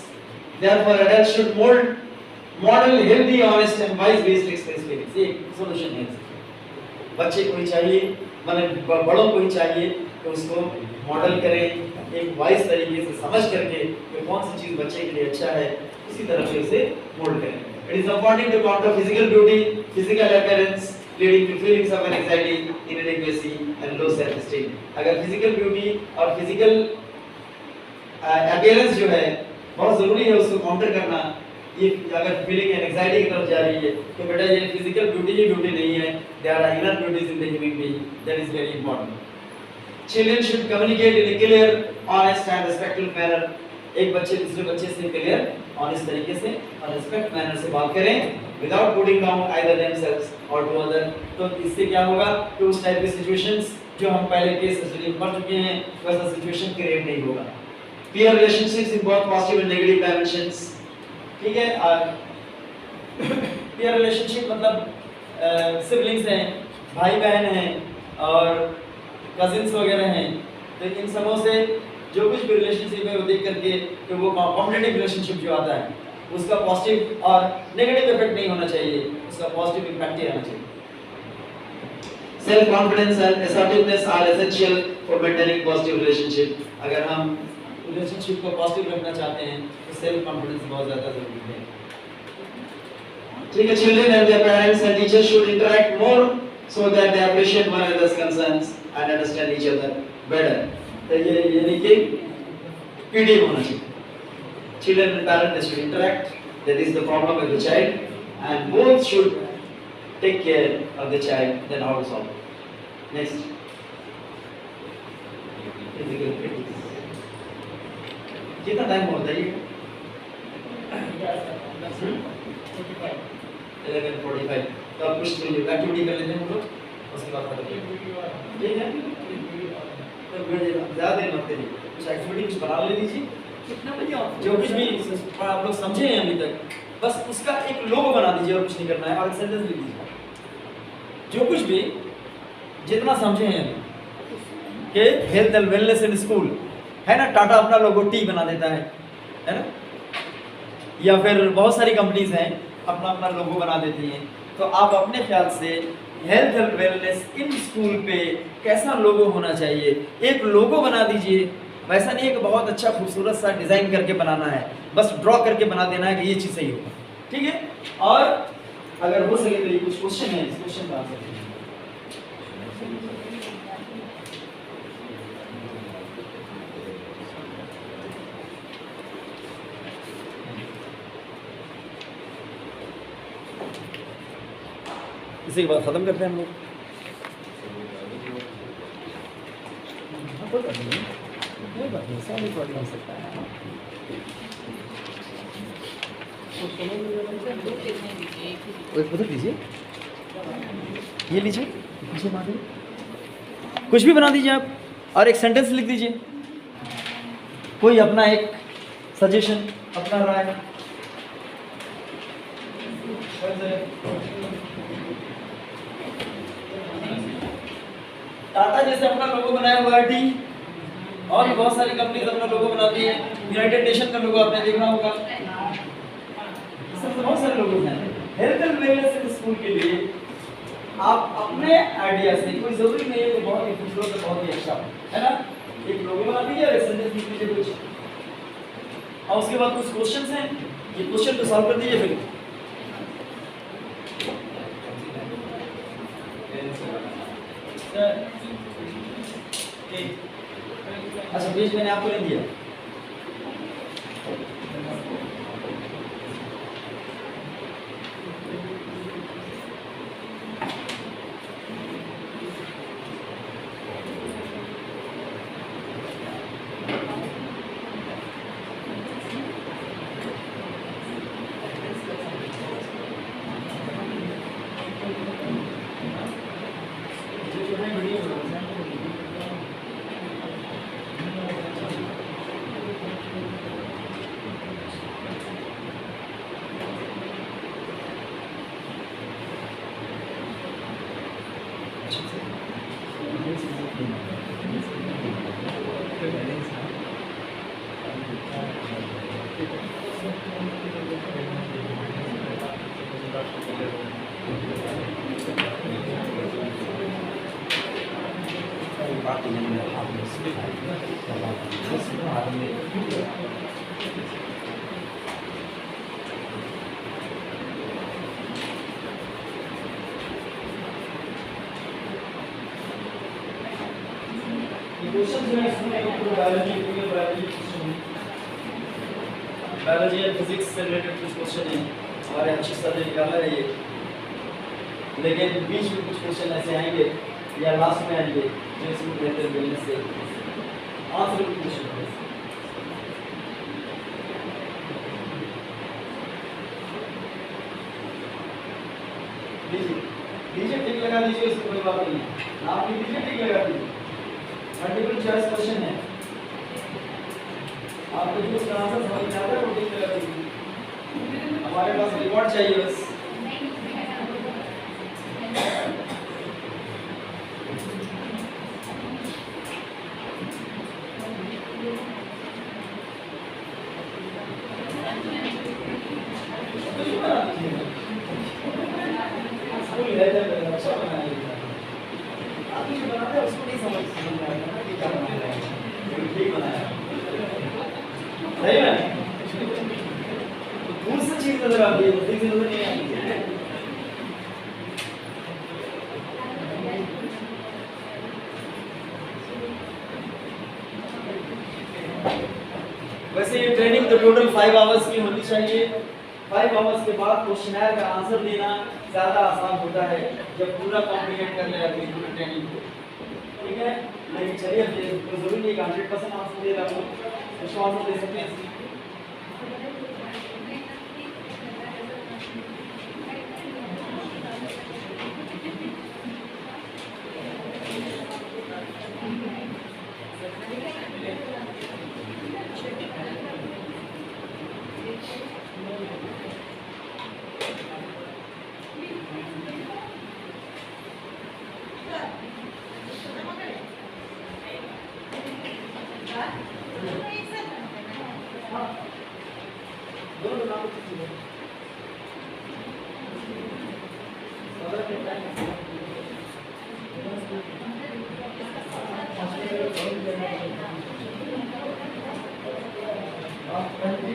Therefore, adults should model healthy, honest and wise-based express feelings. ये solution है। बच्चे को ही चाहिए, मतलब बड़ों को ही चाहिए कि उसको मॉडल करें एक वाइज तरीके से समझ करके कि कौन सी चीज बच्चे के लिए अच्छा है, उसी तरह से उसे मोल्ड करें। It is important to counter physical beauty, physical appearance, leading to feelings of anxiety, inadequacy and low self-esteem. अगर physical beauty और physical appearance जो है बहुत जरूरी है उसको काउंटर करना, ये अगर फीलिंग एंजाइटी की तरफ जा रही है तो बेटा ये फिजिकल ब्यूटी ही ब्यूटी नहीं है, there are inner beauties in the human being, that is very important. Children should communicate in a clear, honest and respectful manner. एक बच्चे दूसरे बच्चे से क्लियर, ऑनेस्ट तरीके से और रिस्पेक्ट मैनर से बात करें without putting down either themselves और टू अदर। तो इससे क्या होगा कि उस टाइप की सिचुएशंस जो हम पहले केस स्टडी में पढ़ चुके हैं वैसा सिचुएशन क्रिएट नहीं होगा। Peer relationships in both positive and negative dimensions, ठीक है। पीयर रिलेशनशिप मतलब सिबलिंग्स हैं, भाई बहन हैं और कजिन्स वगैरह हैं, तो इन सबों से जो कुछ भी रिलेशनशिप है वो देख करके कि वो कॉम्पिटिटिव रिलेशनशिप जो आता है उसका पॉजिटिव और नेगेटिव इफेक्ट नहीं होना चाहिए, उसका पॉजिटिव इम्पैक्ट ही आना चाहिए। Self confidence and assertiveness are essential for maintaining positive relationship. अगर हम रिलेशनशिप को पॉजिटिव रखना चाहते हैं तो सेल्फ कॉन्फिडेंस बहुत ज्यादा जरूरी है, ठीक है। Children and their parents and teachers should interact more so that they appreciate one another's concerns and understand each other better. तो ये यानी कि पीडी होना चाहिए। Children and parents should interact, that is the problem with the child, and both should take care of the child, then how to solve it. Next. Physical practice. कितना टाइम होता है ये? 11:45। तो आप कुछ एक्टिविटी कर लेते हैं हम लोग, उसके बाद खत्म ठीक है। तो ज़्यादा देर मत करिए, कुछ एक्टिविटी कुछ बना ले दीजिए, जो कुछ भी आप लोग समझे हैं अभी तक बस उसका एक लोगो बना दीजिए और कुछ नहीं करना है, और सेंटेंस लिख दीजिए। जो कुछ भी जितना समझे हैं कि health and wellness in school है ना, टाटा अपना लोगो टी बना देता है ना, या फिर बहुत सारी कंपनीज हैं अपना अपना लोगो बना देती हैं। तो आप अपने ख्याल से health and wellness in school पे कैसा लोगो होना चाहिए, एक लोगो बना दीजिए। वैसा नहीं है कि बहुत अच्छा खूबसूरत सा डिज़ाइन करके बनाना है, बस ड्रॉ करके बना देना है कि ये चीज़ सही होगा, ठीक है। और अगर हो सके तो ये कुछ क्वेश्चन है, इस क्वेश्चन का आंसर कीजिए। इसी के बाद खत्म करते हैं हम लोग। कोई बात नहीं, सारी प्रॉब्लम सकता है। एक बदल दीजिए। ये लीजिए, पीछे मार दीजिए, कुछ भी बना दीजिए आप, और एक सेंटेंस लिख दीजिए, कोई अपना एक सजेशन, अपना राय। टाटा जैसे अपना लोगो बनाया हुआ है, टी, और भी बहुत सारी कंपनीज अपना लोगो बनाती है, यूनाइटेड नेशन का लोगो आपने देखा होगा, सब बहुत सारे लोगो हैं। हेल्थ एंड वेलनेस स्कूल के लिए आप अपने आइडिया से, कोई जरूरी नहीं है कि बहुत ही खूबसूरत और बहुत ही अच्छा है ना, एक लोगो बना दीजिए और एक सेंटेंस लिख लीजिए कुछ, और उसके बाद कुछ क्वेश्चंस हैं, ये क्वेश्चन को सॉल्व कर दीजिए। फिर अच्छा, पेज मैंने आपको नहीं दिया। बायोलॉजी एंड फिजिक्स से रिलेटेड कुछ क्वेश्चन है, हमारे अच्छे सर ने निकाला है ये, लेकिन बीच में कुछ क्वेश्चन ऐसे आएंगे या लास्ट में आएंगे जो इसमें बेहतर मिलने से आंसर कुछ क्वेश्चन है। लीजिए टिक लगा दीजिए, इसको कोई बात नहीं है, आप भी लीजिए टिक लगा दीजिए। मल्टीपल चॉइस क्वेश्चन है, आपको जो उसका आंसर समझ में आता है वो टिक लगा दीजिए, हमारे पास रिकॉर्ड चाहिए बस। वैसे ये ट्रेनिंग तो टोटल 5 आवर्स की होनी चाहिए। 5 आवर्स के बाद क्वेश्चनर का आंसर देना ज़्यादा आसान होता है जब पूरा कॉम्प्लीमेंट कर ले अपनी पूरी ट्रेनिंग को, ठीक है। लेकिन चलिए तो जरूरी नहीं 100% आंसर दे रहा हूँ, उसको आंसर दे सकते हैं।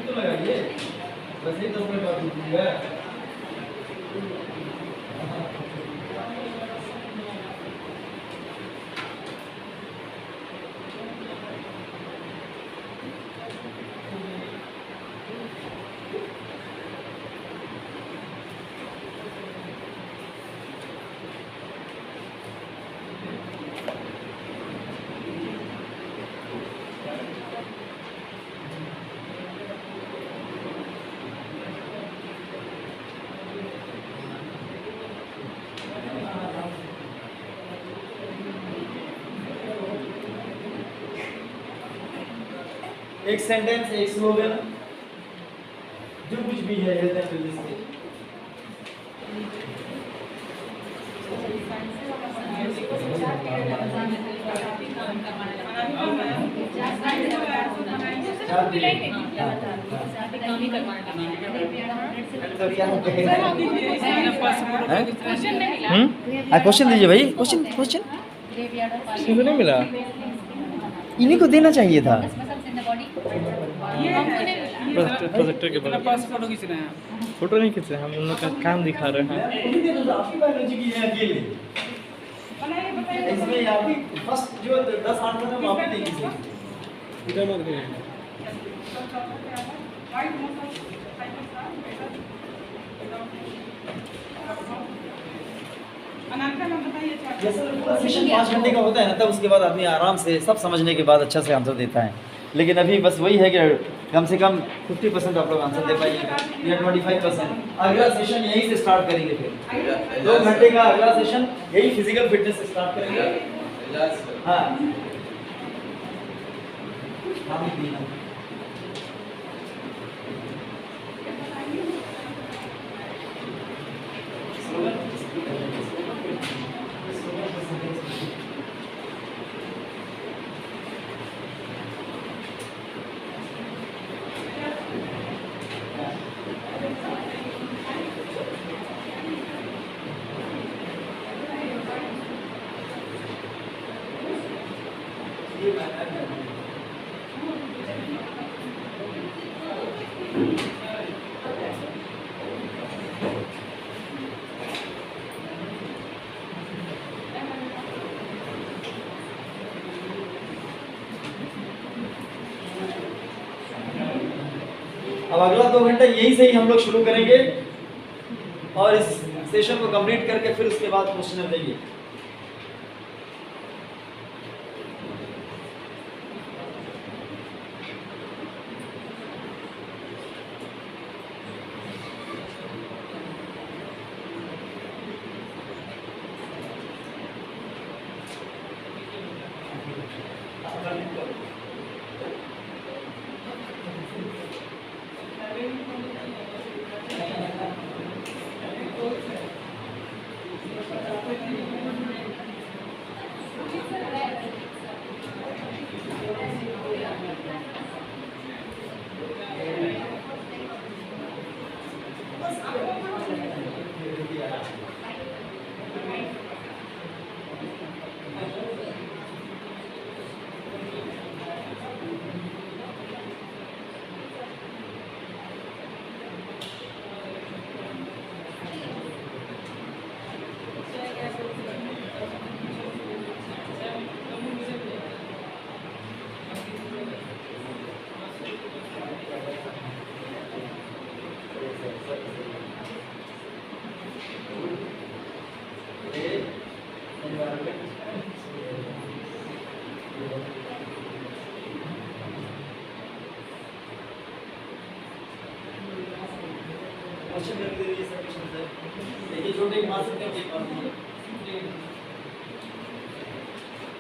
तो लगाइए वैसे ही 10 मिनट बाद दीजिएगा। एक सेंटेंस, एक स्लोगन, जो कुछ भी है हेल्थ एंड वेलनेस के। क्वेश्चन दीजिए भाई, क्वेश्चन क्वेश्चन किसी नहीं मिला, इन्हीं को देना चाहिए था। प्रोजेक्टर के बारे में फोटो खींचना है, फोटो नहीं खींच रहे हम उन लोग का काम दिखा रहे हैं। इसमें आपकी फर्स्ट जो 10 आंसर है वो आपने नहीं किए। इधर मत गए। जैसे पूरा सेशन 5 घंटे का होता है ना, तब उसके बाद आदमी आराम से सब समझने के बाद अच्छा से आंसर देता है। लेकिन अभी बस वही है कि कम से कम 50% आप लोग आंसर दे पाइएगा या 25%। अगला सेशन यहीं से स्टार्ट करेंगे, फिर 2 घंटे का अगला सेशन यही फिजिकल फिटनेस से स्टार्ट करेंगे। हाँ अब अगला 2 घंटा यहीं से ही हम लोग शुरू करेंगे और इस सेशन को कंप्लीट करके फिर उसके बाद क्वेश्चन देंगे।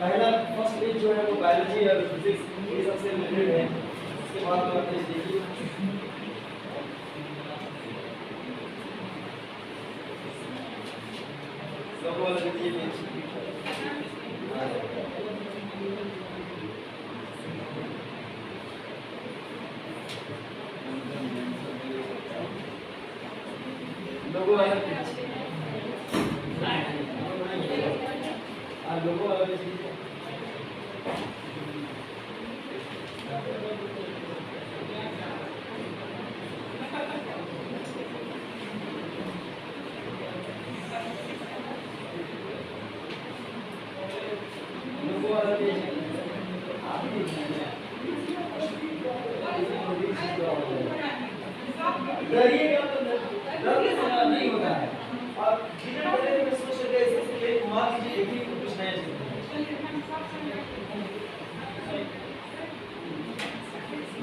पहला फर्स्ट पेज जो है वो बायोलॉजी और फिजिक्स ये सबसे रिलेटेड है। इसके बाद आप पेज देखिए, लोगों वाला देखिए पेज। लोगों वाला पेज, लोगों वाला पेज नहीं होता है। आप बिना डरे में सोच रहे हैं, मान लीजिए एक ही कुछ नया चीज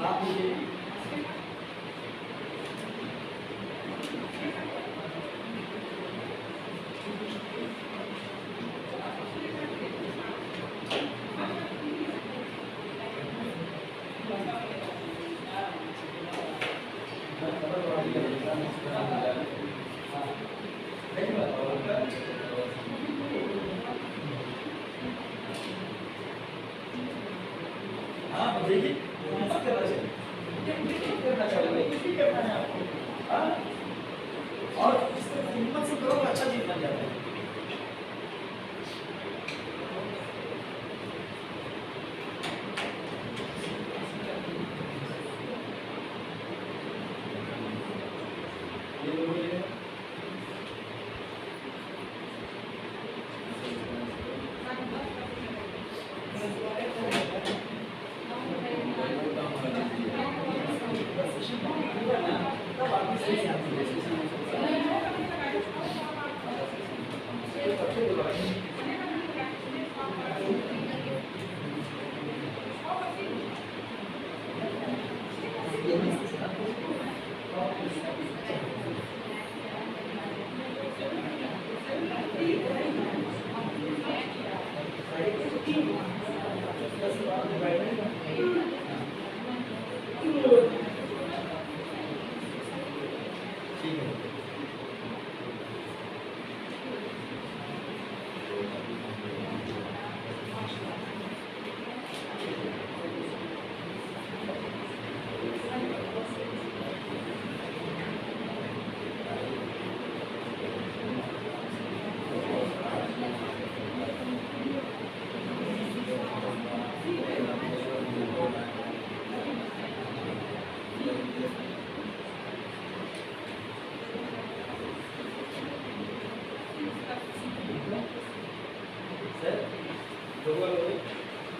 आप मुझे देखिए मस्त करना चाहिए, ठीक करना चाहिए, ठीक करना है आपको, हाँ? और इससे हिम्मत से करो तो अच्छा चीज बन जाता है। ये लोग ये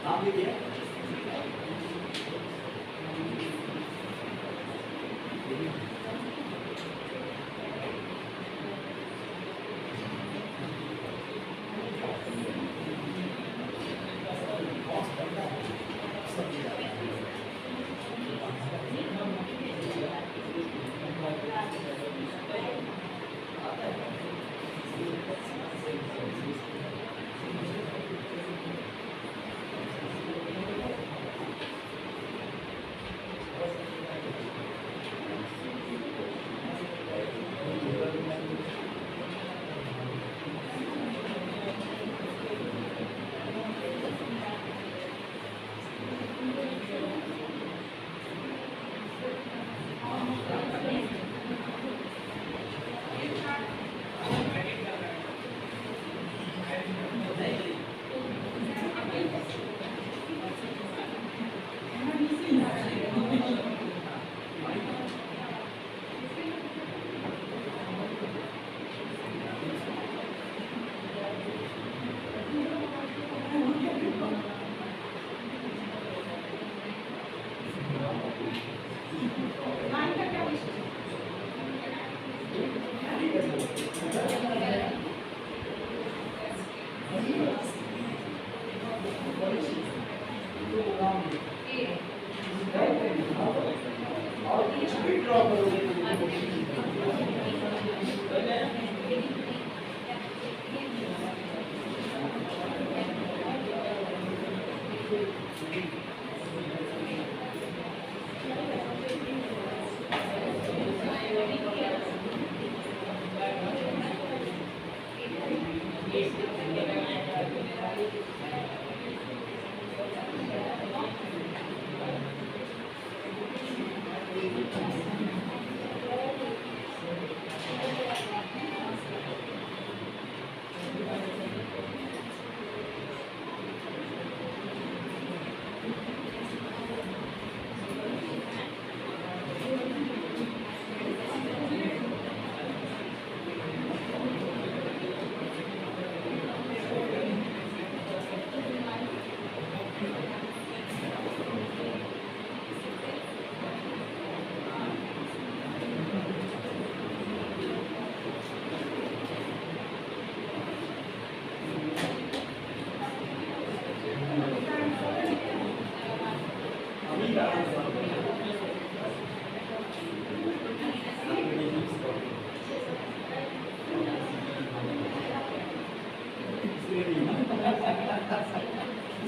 नाम लिखिए।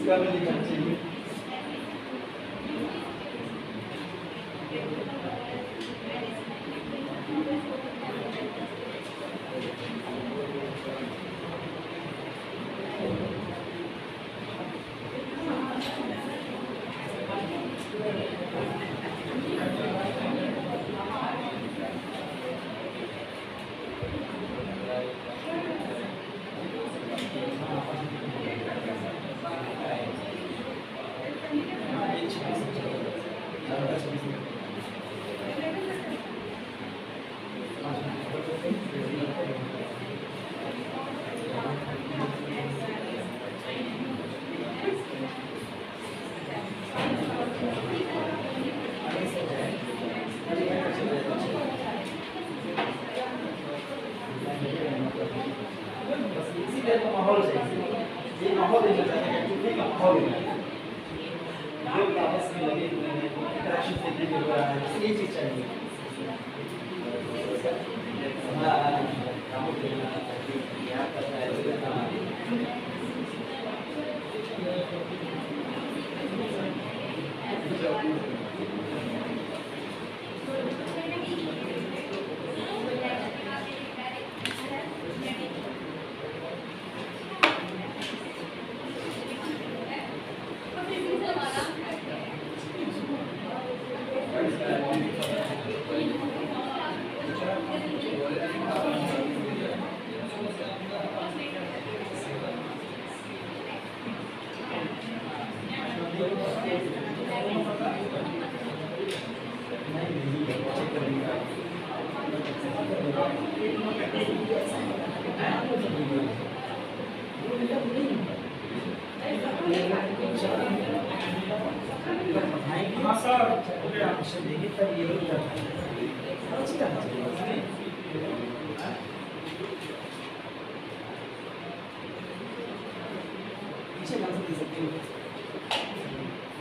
इसका भी लिखना चाहिए। माहौल चाहिए, ये माहौल देना चाहते हैं, एक्टिविटी का माहौल देना है, लोग आपस में लगे हुए हैं, इंटरेक्शन देखने को मिल रहा है, ये चीज़ चाहिए। हाँ सर, आपसे देखिए तब ये लोग करते हैं, अच्छी तरह से पीछे कहाँ से दे सकते हो,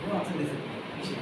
वो आंसर दे सकते हैं पीछे।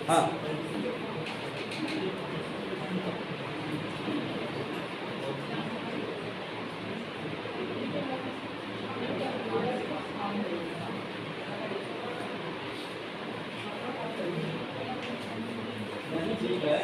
हाँ ठीक है।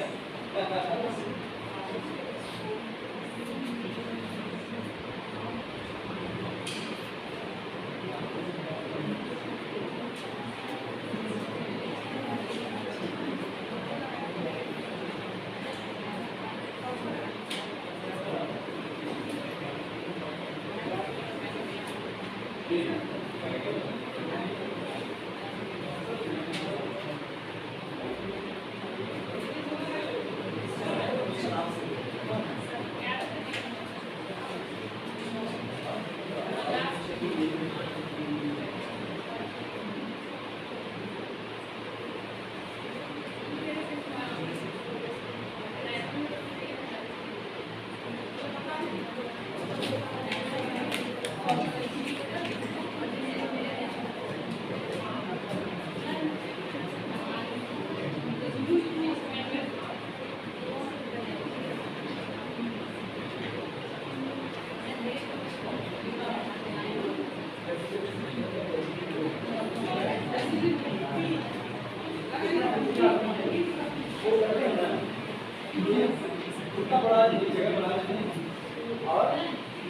उतना बड़ा जगह बना दें और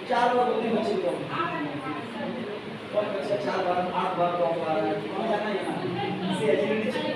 4 बार बोलते बच्चे को और बच्चा 4 बार 8 बार कॉम पा रहा है वहाँ जाना ही ना इसे एजिलिटी चाहिए।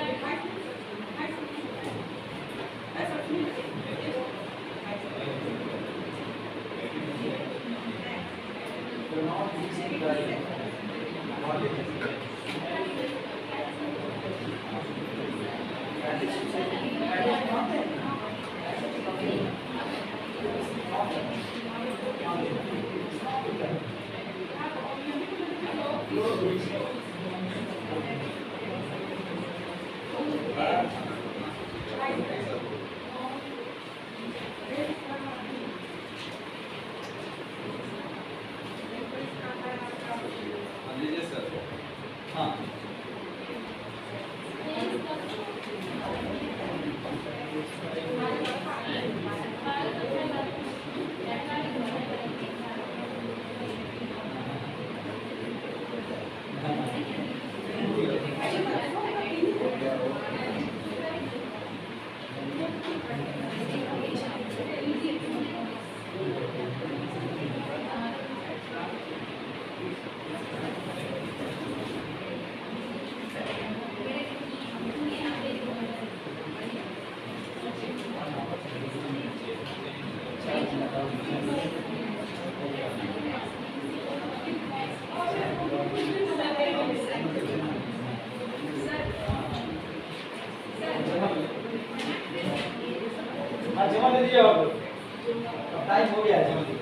हाँ हो गया है।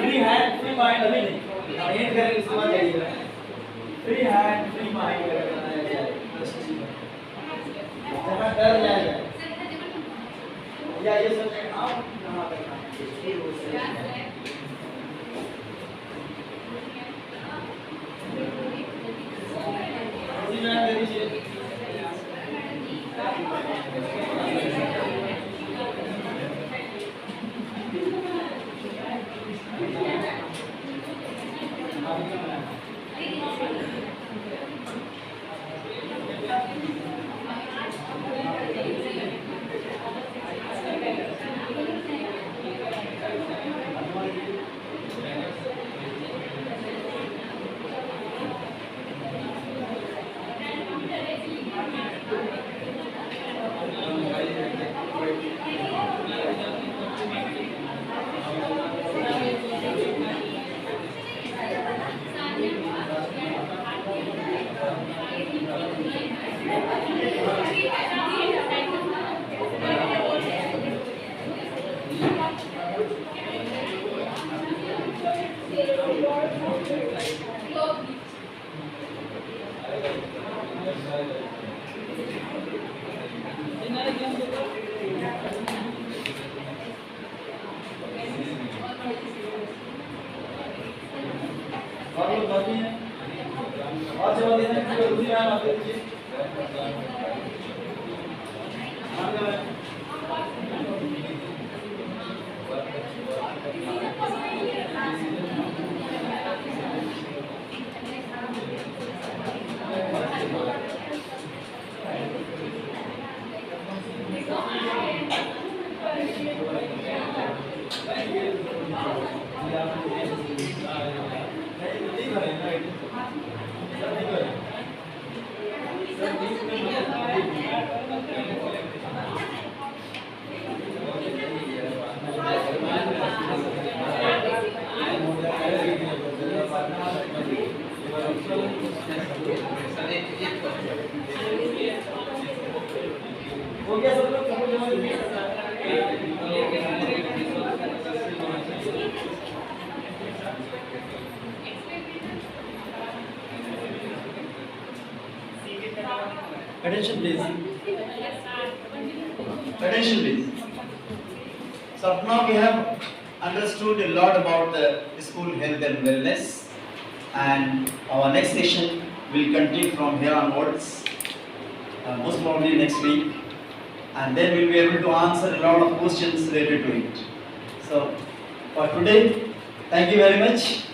फ्री हैंड फ्री माइंड अभी नहीं, एंड करेंगे उसके बाद जाइएगा। फ्री हैंड फ्री माइंड जहाँ डर जाएगा या ये सब आप कहाँ पे और लोग बाकी हैं और जवाब देना है तो दूसरी मैम आप दे दीजिए। हो गया सब लोग सबको जमा दीजिए। Attention please. Attention please. So up now we have understood a lot about the school health and wellness, and our next session will continue from here onwards. most probably next week, and then we'll be able to answer a lot of questions related to it. So, for today, thank you very much.